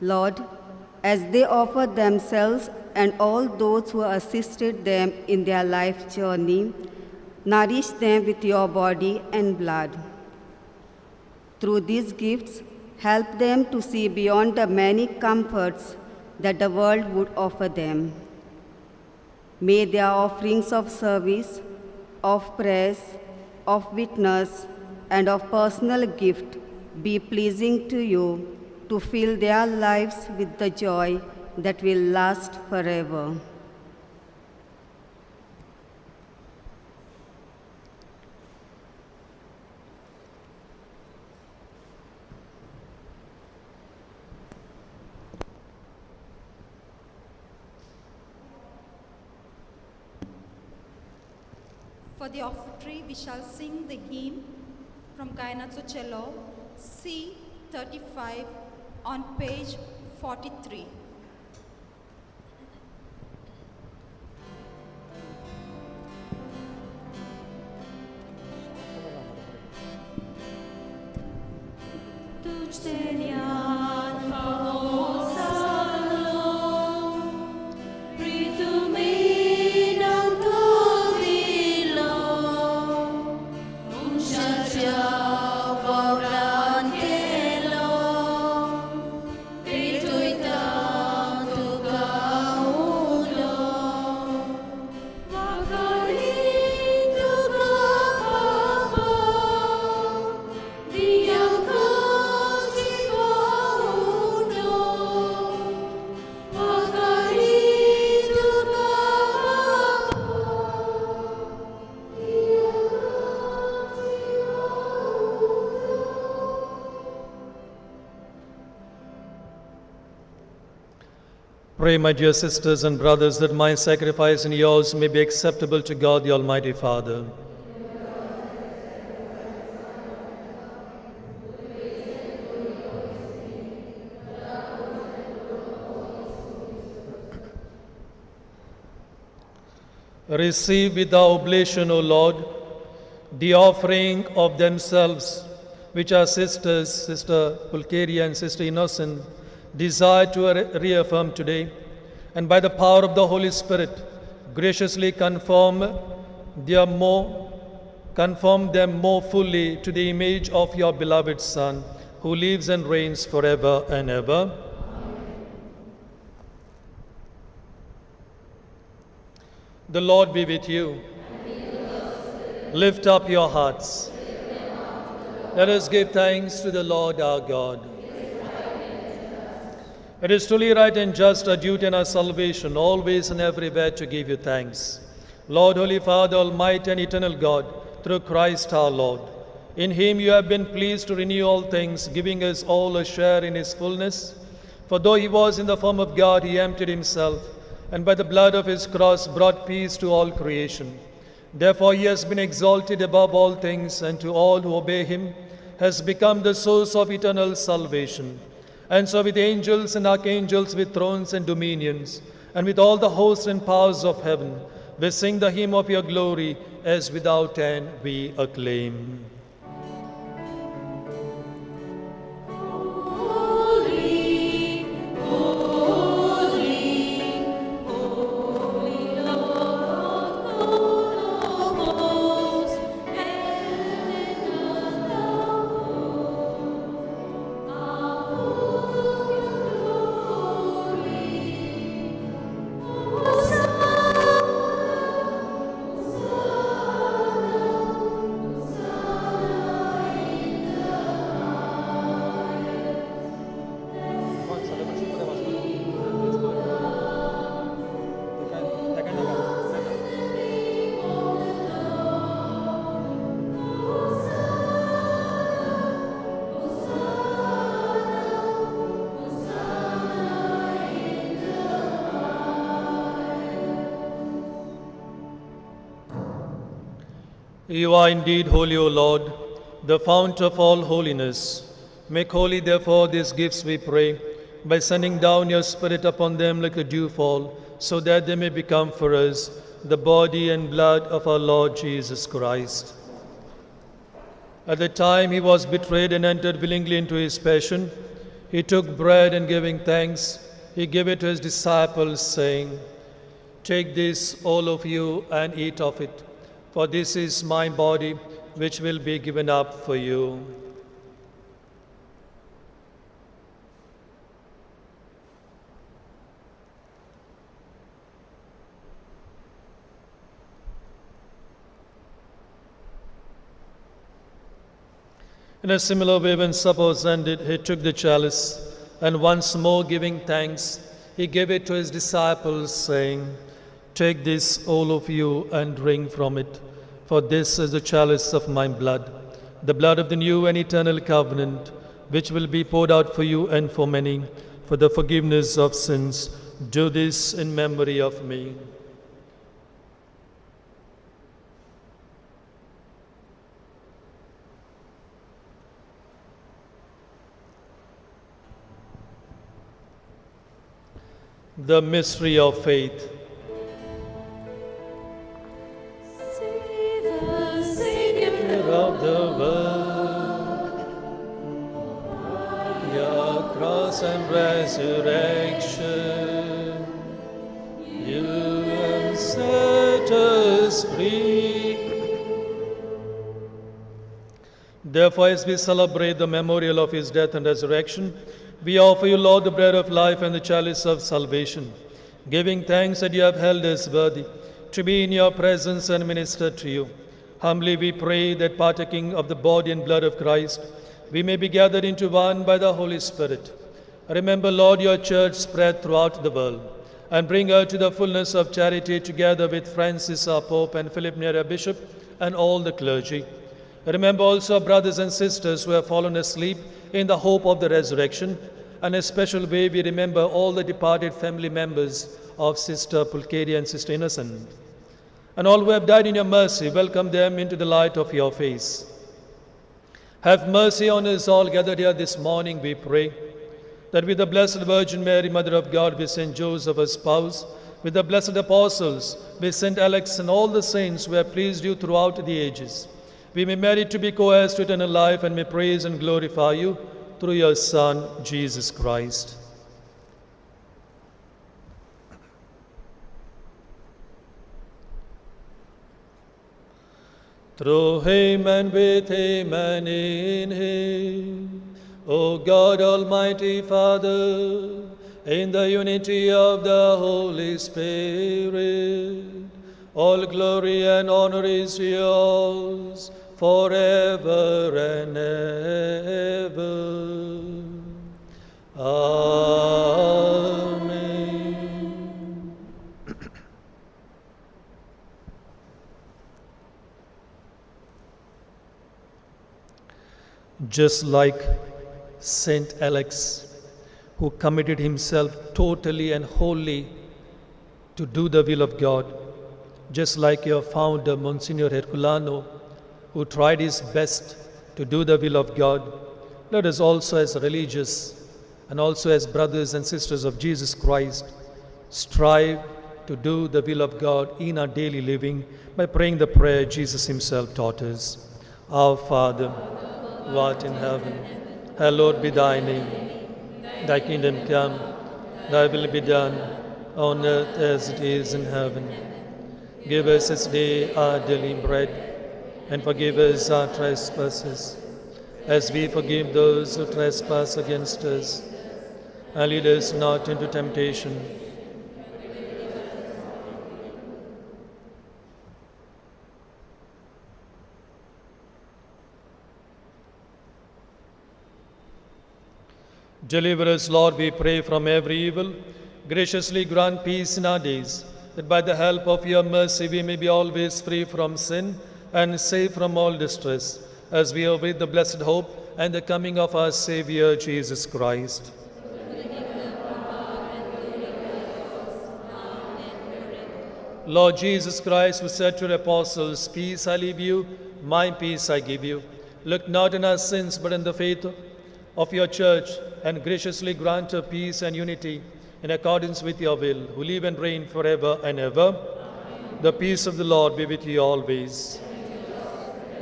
Speaker 6: Lord, as they offer themselves and all those who assisted them in their life journey, nourish them with your body and blood. Through these gifts, help them to see beyond the many comforts that the world would offer them. May their offerings of service, of praise, of witness, and of personal gift be pleasing to you to fill their lives with the joy that will last forever.
Speaker 7: For the offertory, we shall sing the hymn from Kainazzo C 35 on page 43.
Speaker 2: तुझसे ध्यान famosa Ritu minang tubilo Muchacha pobran kelo Ritu itang tukaulo Wakali tukapapa Diyang
Speaker 1: Pray, my dear sisters and brothers, that my sacrifice and yours may be acceptable to God the Almighty Father. Receive with our oblation, O Lord, the offering of themselves, which our sisters, Sister Pulcheria and Sister Innocent, desire to reaffirm today, and by the power of the Holy Spirit, graciously conform them more fully to the image of your beloved Son, who lives and reigns forever and ever. The Lord be with you. Lift up your hearts. Let us give thanks to the Lord our God. It is truly right and just, our duty and our salvation, always and everywhere to give you thanks. Lord, Holy Father, Almighty and Eternal God, through Christ our Lord. In him you have been pleased to renew all things, giving us all a share in his fullness. For though he was in the form of God, he emptied himself, and by the blood of his cross brought peace to all creation. Therefore he has been exalted above all things, and to all who obey him has become the source of eternal salvation. And so with angels and archangels, with thrones and dominions, and with all the hosts and powers of heaven, we sing the hymn of your glory, as without end we acclaim.
Speaker 2: Holy, holy, holy Lord God of hosts, heaven and earth
Speaker 1: You are indeed holy, O Lord, the fount of all holiness. Make holy, therefore, these gifts, we pray, by sending down your Spirit upon them like a dewfall, so that they may become for us the body and blood of our Lord Jesus Christ. At the time he was betrayed and entered willingly into his passion, he took bread and giving thanks, he gave it to his disciples, saying, "Take this, all of you, and eat of it, for this is my body, which will be given up for you." In a similar way, when supper was ended, he took the chalice, and once more giving thanks, he gave it to his disciples, saying, "Take this, all of you, and drink from it, for this is the chalice of my blood, the blood of the new and eternal covenant, which will be poured out for you and for many, for the forgiveness of sins. Do this in memory of me." The mystery of faith.
Speaker 2: Save us, Savior.
Speaker 1: Of the world, your cross and resurrection, you have set us free. Therefore, as we celebrate the memorial of his death and resurrection, we offer you, Lord, the bread of life and the chalice of salvation, giving thanks that you have held us worthy to be in your presence and minister to you. Humbly we pray that, partaking of the body and blood of Christ, we may be gathered into one by the Holy Spirit. Remember, Lord, your church spread throughout the world, and bring her to the fullness of charity, together with Francis our Pope and Philip Neri our Bishop and all the clergy. Remember also our brothers and sisters who have fallen asleep in the hope of the resurrection. In a special way, we remember all the departed family members of Sister Pulcheria and Sister Innocent. And all who have died in your mercy, welcome them into the light of your face. Have mercy on us all gathered here this morning, we pray, that with the Blessed Virgin Mary, Mother of God, with Saint Joseph, her spouse, with the blessed apostles, with Saint Alex and all the saints who have pleased you throughout the ages, we may merit to be co-heirs to eternal life and may praise and glorify you through your Son, Jesus Christ. Through him and with him and in him, O God, Almighty Father, in the unity of the Holy Spirit, all glory and honor is yours forever and ever. Amen. Just like Saint Alex, who committed himself totally and wholly to do the will of God, just like your founder, Monsignor Herculano, who tried his best to do the will of God, let us also, as religious and also as brothers and sisters of Jesus Christ, strive to do the will of God in our daily living by praying the prayer Jesus himself taught us. Our Father, who art in heaven, hallowed be thy name. Thy kingdom come, thy will be done, on earth as it is in heaven. Give us this day our daily bread, and forgive us our trespasses, as we forgive those who trespass against us. And lead us not into temptation, deliver us, Lord, we pray, from every evil. Graciously grant peace in our days, that by the help of your mercy we may be always free from sin and safe from all distress, as we await the blessed hope and the coming of our Savior, Jesus Christ. Lord Jesus Christ, who said to the apostles, "Peace I leave you, my peace I give you," look not on our sins, but in the faith of your church, and graciously grant her peace and unity in accordance with your will, who live and reign forever and ever. Amen. The peace of the Lord be with you always.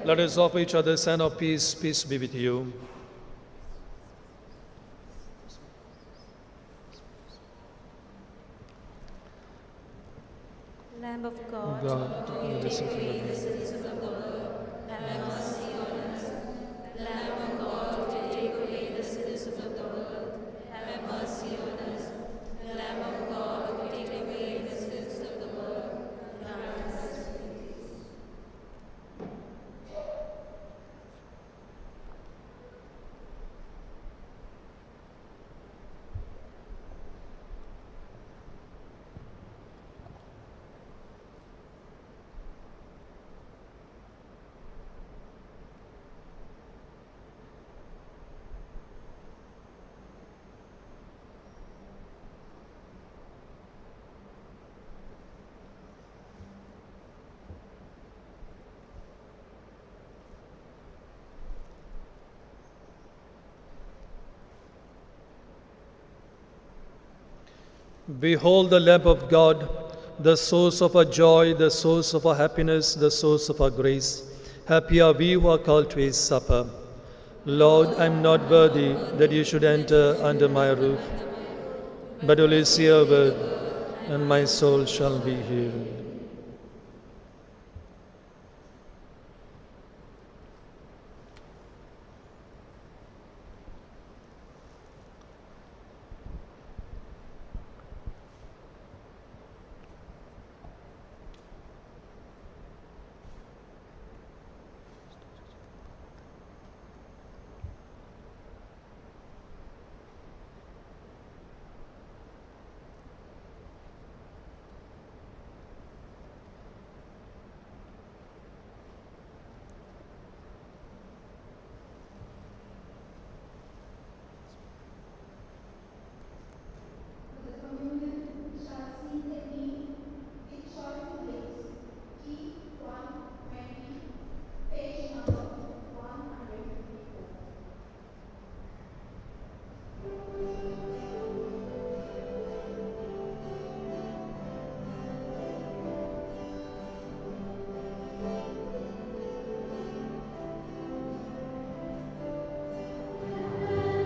Speaker 1: Let us offer each other a sign of peace. Peace be with you.
Speaker 2: Lamb of God,
Speaker 1: God,
Speaker 2: you take away the sins of the world, have mercy on us. Lamb of God, you take away the sins of the world, have mercy on us. Lamb of God, you take away the sins of the world, have mercy.
Speaker 1: Behold the Lamb of God, the source of our joy, the source of our happiness, the source of our grace. Happy are we who are called to his supper. Lord, I am not worthy that you should enter under my roof, but only say a word, and my soul shall be healed.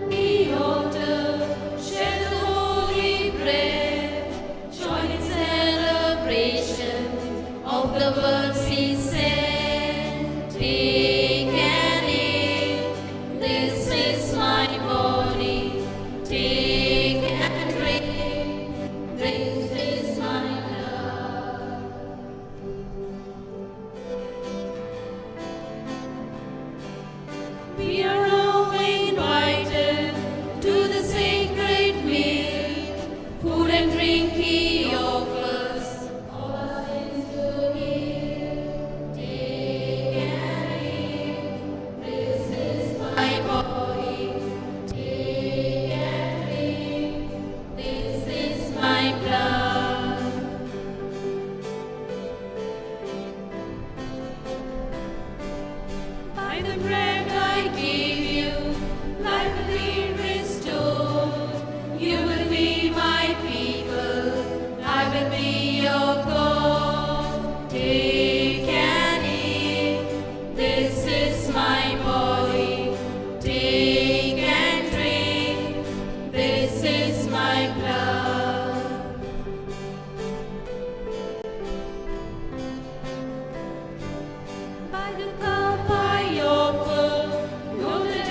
Speaker 2: The altar, share the holy bread, join in celebration of the words he said. Take and eat, this is my body. Take and drink, this is my blood. We are all invited to the sacred meal. Food and drink he offers, all our sins to heal. Take and eat, this is my body. Take and drink, this is my blood. By the bread I give you, life will be restored. You will be my people, I will be your God. Take and eat, this is my body. Take and drink, this is my blood. By the cup I offer, golden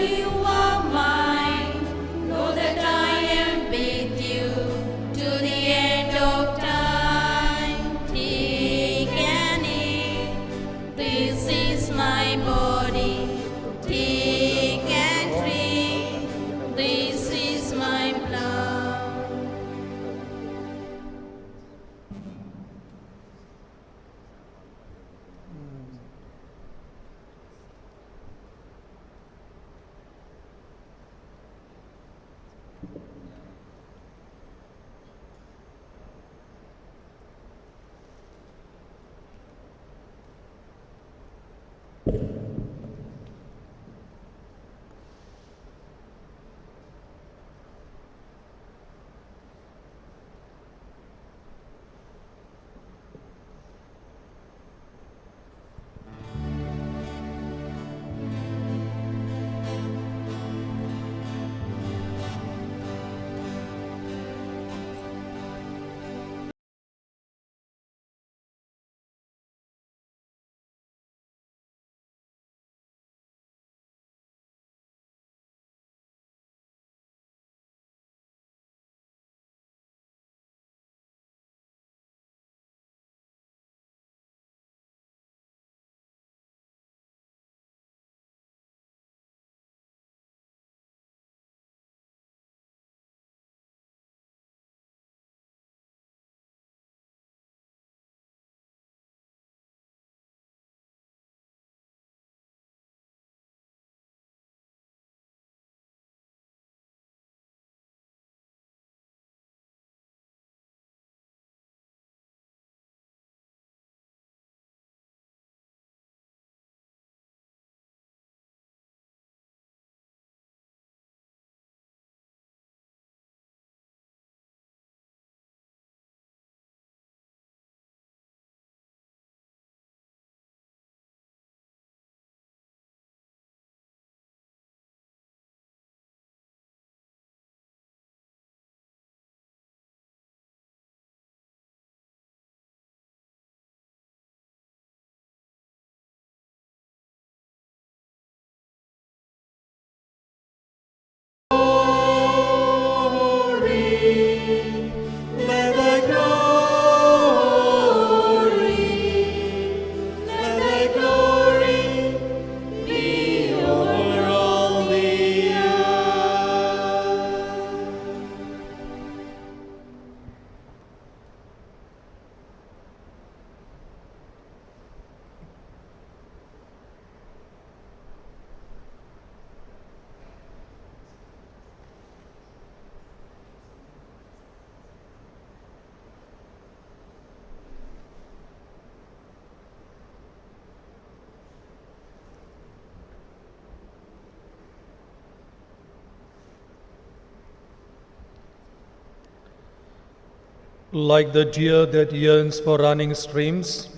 Speaker 1: Like the deer that yearns for running streams,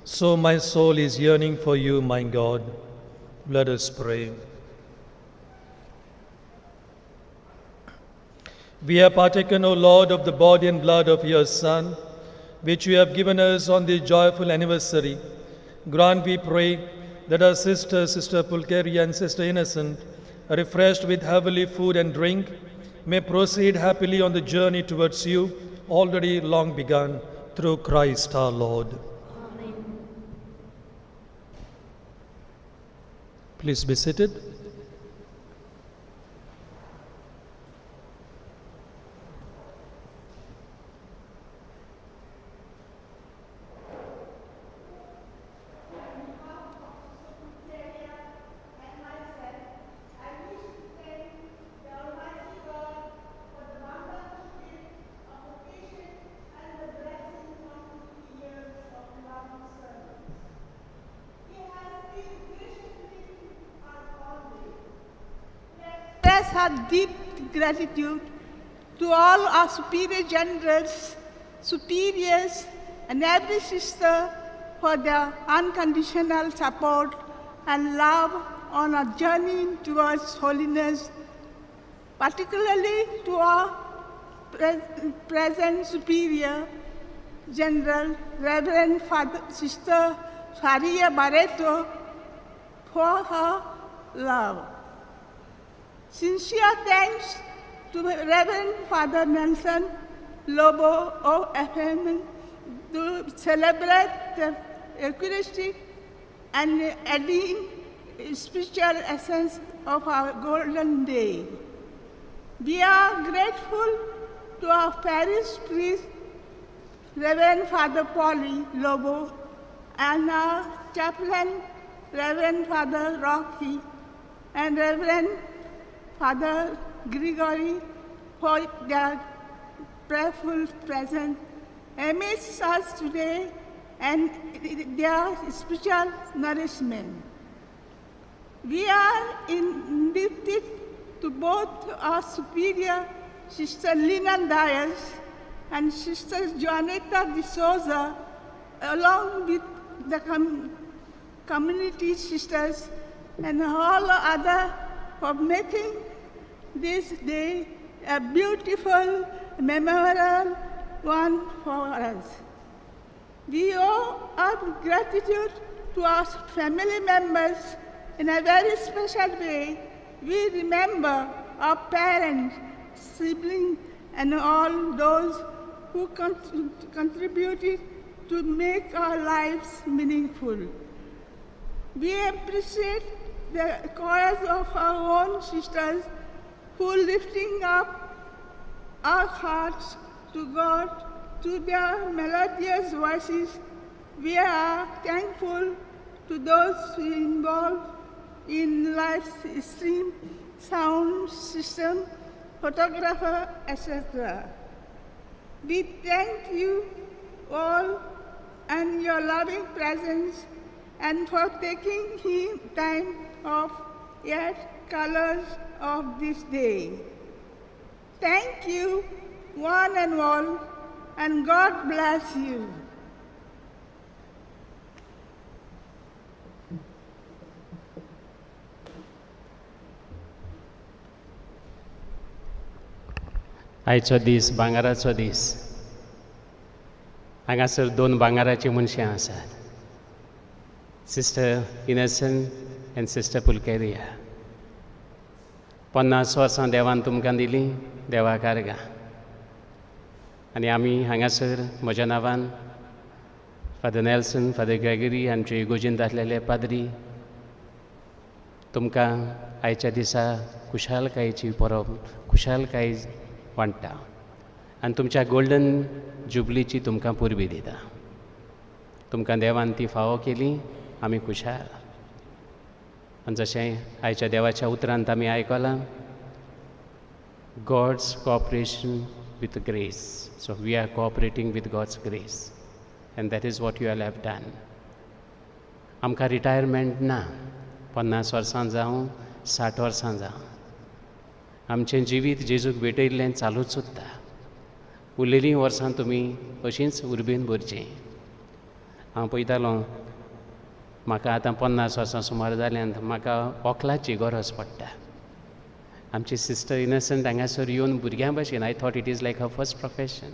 Speaker 1: so my soul is yearning for you, my God. Let us pray. We have partaken, O Lord, of the body and blood of your Son, which you have given us on this joyful anniversary. Grant, we pray, that our Sister Pulcheria and Sister Innocent, refreshed with heavenly food and drink, may proceed happily on the journey towards you, already long begun, through Christ our Lord.
Speaker 4: Amen.
Speaker 1: Please be seated.
Speaker 8: Express our deep gratitude to all our superior generals, superiors, and every sister for their unconditional support and love on our journey towards holiness, particularly to our present superior general, Reverend Sister Faria Barreto, for her love. Sincere thanks to Reverend Father Nelson Lobo OFM to celebrate the Eucharistic and adding spiritual essence of our golden day. We are grateful to our parish priest, Reverend Father Polly Lobo, and our chaplain, Reverend Father Rocky, and Reverend Father Gregory, for their prayerful presence amidst us today and their spiritual nourishment. We are indebted to both our superior, Sister Lina Dias, and Sister Juanita de Souza, along with the community sisters and all other, for making this day a beautiful, memorable one for us. We owe our gratitude to our family members in a very special way. We remember our parents, siblings, and all those who contributed to make our lives meaningful. We appreciate the cause of our own sisters who lifting up our hearts to God through their melodious voices. We are thankful to those who involved in live stream, sound system, photographer, etc. We thank you all and your loving presence and for taking time off yet colors of this day. Thank you, one and all, and God bless you.
Speaker 9: आयचो दीस भांगाराचो दीस. हांगासर 2 भांगाराची मनशां आसात, sister innocent and sister पुलकेरिया. 50 वर्सां देवान तुमकां दिली, देवाक आर्गां. आनी आमी हांगासर म्हज्या नांवान फादर नेल्सन, फादर ग्रेगरी, आमचे इगोर्जींत आसलेले पाद्री, तुमकां आयच्या दिसा खुशालकायेची परब, खुशालकाय वांट्टा आनी तुमच्या गोल्डन जुबलीची तुमकां पुरबी दिता. तुमकां देवान ती फावो केली, आमी खुशाल. आनी जशें आयच्या देवाच्या उतरांत आमी आयकलां, God's cooperation with grace. So we are cooperating with God's grace, and that is what you all have done. आमकां रिटायरमेंट ना, 50 वर्सां जावं, 60 वर्सां जावं. आमचें जिवीत जेजूक भेटयिल्लें चालूच उरता. उरलेलीं वर्सां तुमी अशींच उर्बेन भरचीं. हांव पळयतालों, म्हाका आतां 50 वर्सां सुमार जाल्यांत म्हाका वॉकलाची गरज पडटा. आमची सिस्टर इनसेंट हांगासर येवन भुरग्यां भाशेन, I thought it is like her first profession.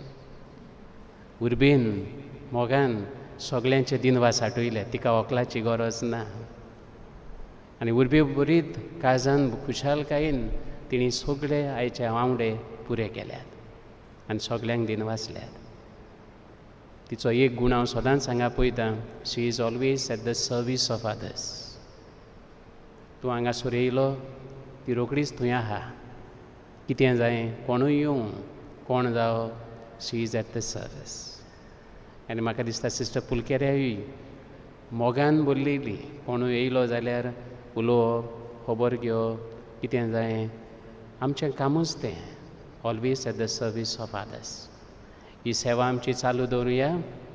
Speaker 9: उर्बेन मोगान सगळ्यांचे दिनवा सांठयले, तिका वॉकलाची गरज ना. आनी उर्बे बरीत काळजान खुशालकायेन तिणी सगळे आयचे वांगडे पुरे केल्यात आनी सगळ्यांक दिन वाचल्यात. तिचो एक गूण हांव सदांच हांगा पळयतां, she is always at the service of others. तूं हांगासर येयलो, ती रोकडीच थंय आहा. कितें जाय, कोणूय येवं, कोण जावं, she is eight the service. आनी म्हाका दिसता सिस्टर पुलकेऱ्याय मोगान बोल्लेली, कोणूय येयलो जाल्यार उलोवप, खबर घेवप, कितें जाय. आमचें कामूच तें, always at the service of others. ही सेवा आमची चालू दवरुया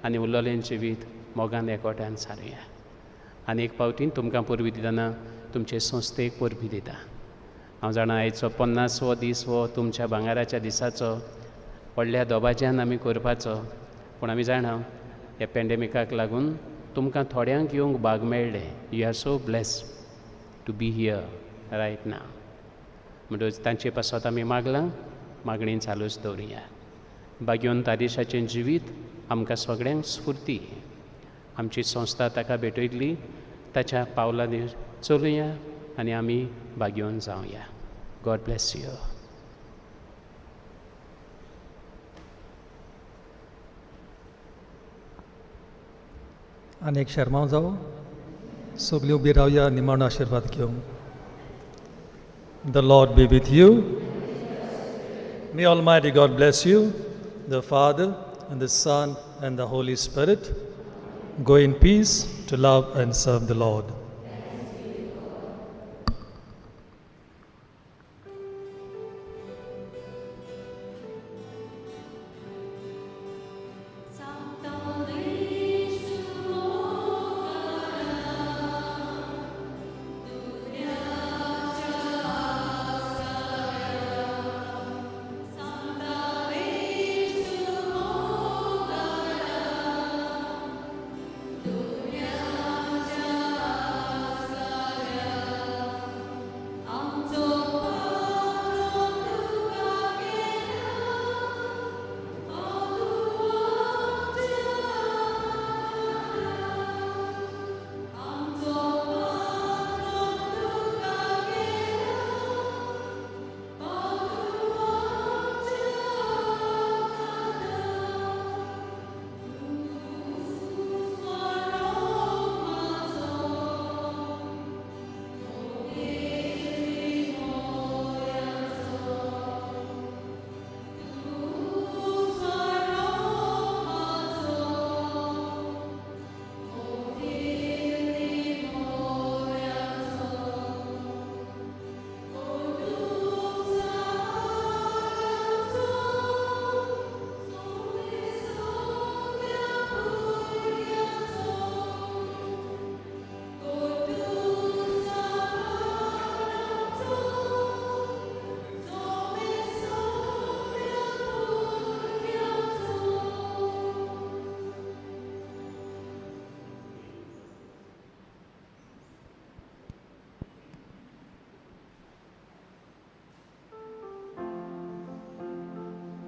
Speaker 9: आनी उरलेलें जिवीत मोगान एकवटान सारुया. आनी एक फावटी तुमकां परबी दितना तुमचे संस्थेक परबी दिता. हांव जाणा आयचो 50वो दीस हो तुमच्या भांगाराच्या दिसाचो व्हडल्या दोबाज्यान आमी करपाचो, पूण आमी जाणा ह्या पॅन्डेमिकाक लागून तुमकां थोड्यांक येवंक भाग मेळ्ळे. You are so blessed to be here right now. म्हणटच तांचे पासत आमी मागलां, मागणी चालूच दवरुया. भाग्योन तारीशाचें जिवीत आमकां सगळ्यांक स्फूर्ती. आमची संस्था ताका भेटयल्ली, ताच्या पावलांनी चलुया आनी आमी भाग्योन जावया. God bless you.
Speaker 1: आनी एक शर्माव जावं, सगळीं उबी रावया, निमाणो आशिर्वाद घेवंक. The Lord be with you. May Almighty God bless you, the Father and the Son and the Holy Spirit. Go in peace to love and serve the Lord.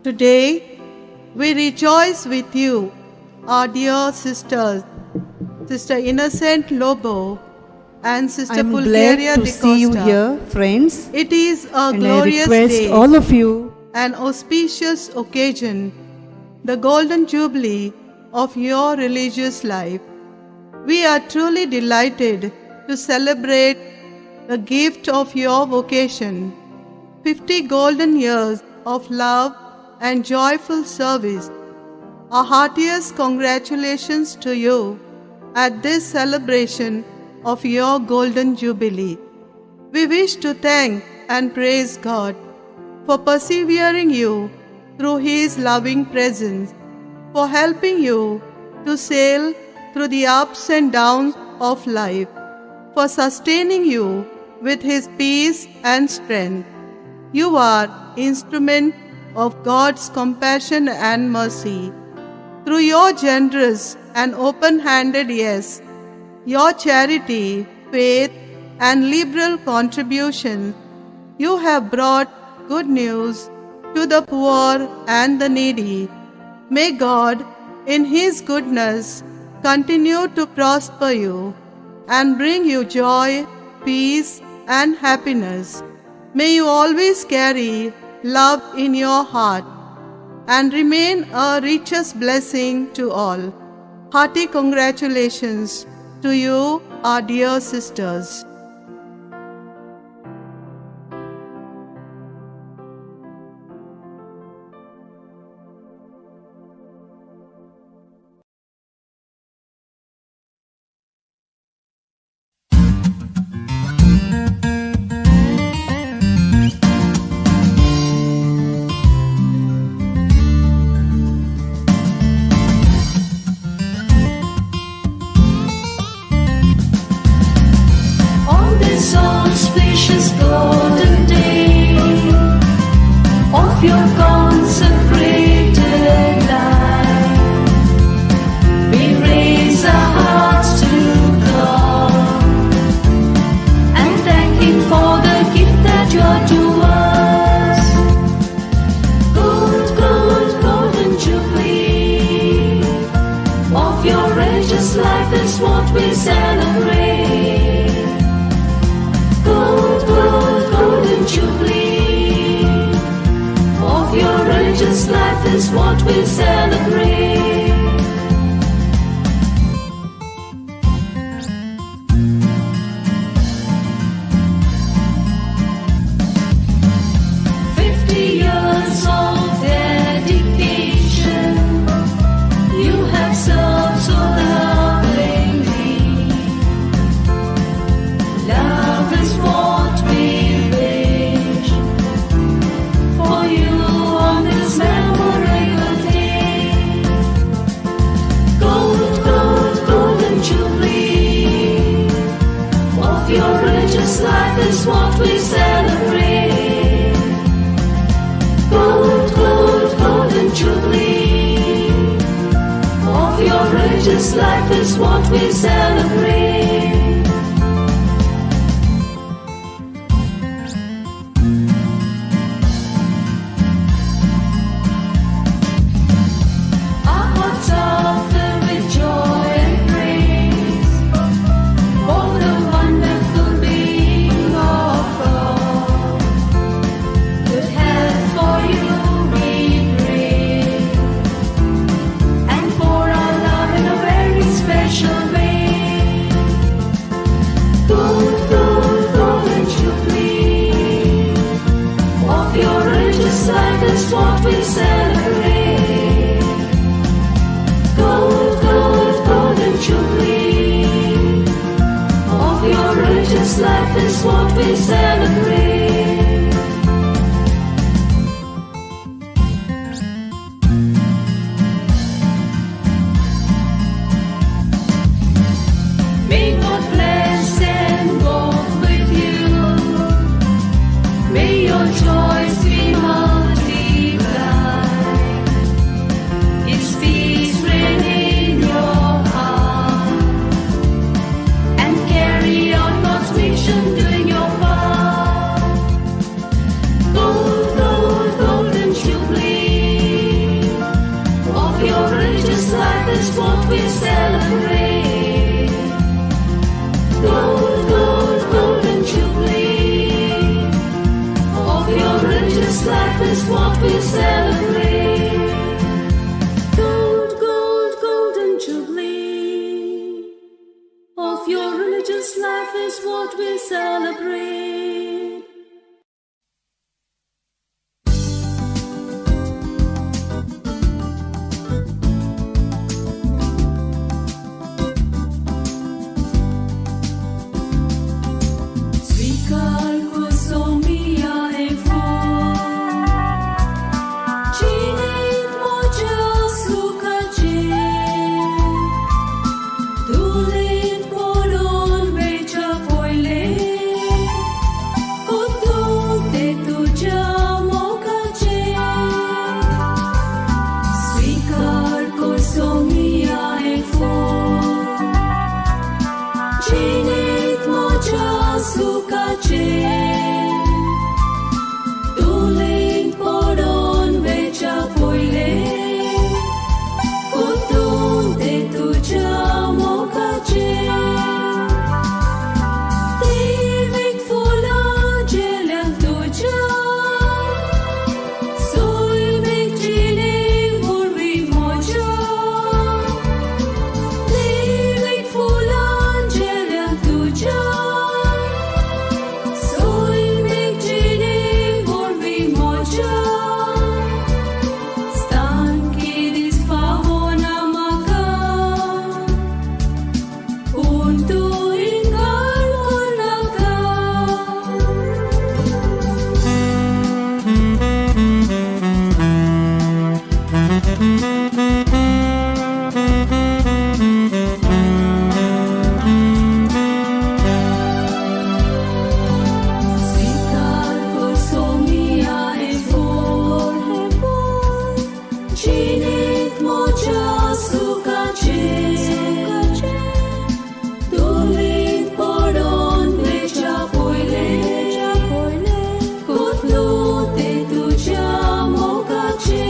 Speaker 10: Today, we rejoice with you, our dear sisters, Sister Innocent Lobo and Sister
Speaker 6: I'm
Speaker 10: Pulcheria
Speaker 6: glad to see you
Speaker 10: Costa.
Speaker 6: here, friends,
Speaker 10: It is a
Speaker 6: and I
Speaker 10: glorious
Speaker 6: request
Speaker 10: day,
Speaker 6: all of you
Speaker 10: an auspicious occasion, the golden jubilee of your religious life. We are truly delighted to celebrate the gift of your vocation, 50 golden years of love and joyful service. Our heartiest congratulations to you at this celebration of your golden jubilee. We wish to thank and praise God for persevering you through His loving presence, for helping you to sail through the ups and downs of life, for sustaining you with His peace and strength. You are instrument of God's compassion and mercy. Through your generous and open-handed yes, your charity, faith, and liberal contributions, you have brought good news to the poor and the needy. May God, in His goodness, continue to prosper you and bring you joy, peace, and happiness. May you always carry love in your heart and remain a richest blessing to all. Hearty congratulations to you, our dear sisters.
Speaker 2: On this auspicious golden day of your consecrated life, we raise our hearts to God and thank Him for the gift that you're to us. Golden jubilee of your righteous life is what we celebrate. Golden jubilee of your righteous life is what we celebrate. Years of dedication, you have served so lovingly. Love is what we wish for you on this memorable day. Golden jubilee of your righteous life is what we celebrate. Golden jubilee of your righteous life is what we celebrate. Our hearts are filled with joy and praise for the wonderful being of God. Good health for you we pray, and for our love in a very special way. Golden jubilee of your righteous life is what we celebrate. Golden jubilee of your righteous life is what we celebrate. May God bless and walk with you. May your joys be multiplied. His peace reign in your heart, and carry out God's mission, doing your part. is what we celebrate. Gold, gold, golden jubilee. Of your religious life is what we celebrate. स्वीकार को सोमिया है Cine moja sukace Dulin polon vecha voile Kutu te tuja mokace Svikar ko somia e Cine moja sukace Dulin polon vecha voile Kutun te tuja mokace Divik fula jelan tuja Soi mekjine vorvi moja Divik fula jelan tuja Soi mekjine vorvi moja Stan kidis favona maka Untu ingar kunaka Svikar ko somia e Chinit moja sukace Dulit podon vecha poile Kutlu te tuja mokace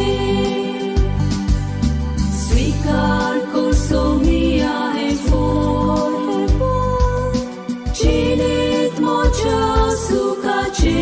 Speaker 2: Svikar ko somia e Chinit moja sukace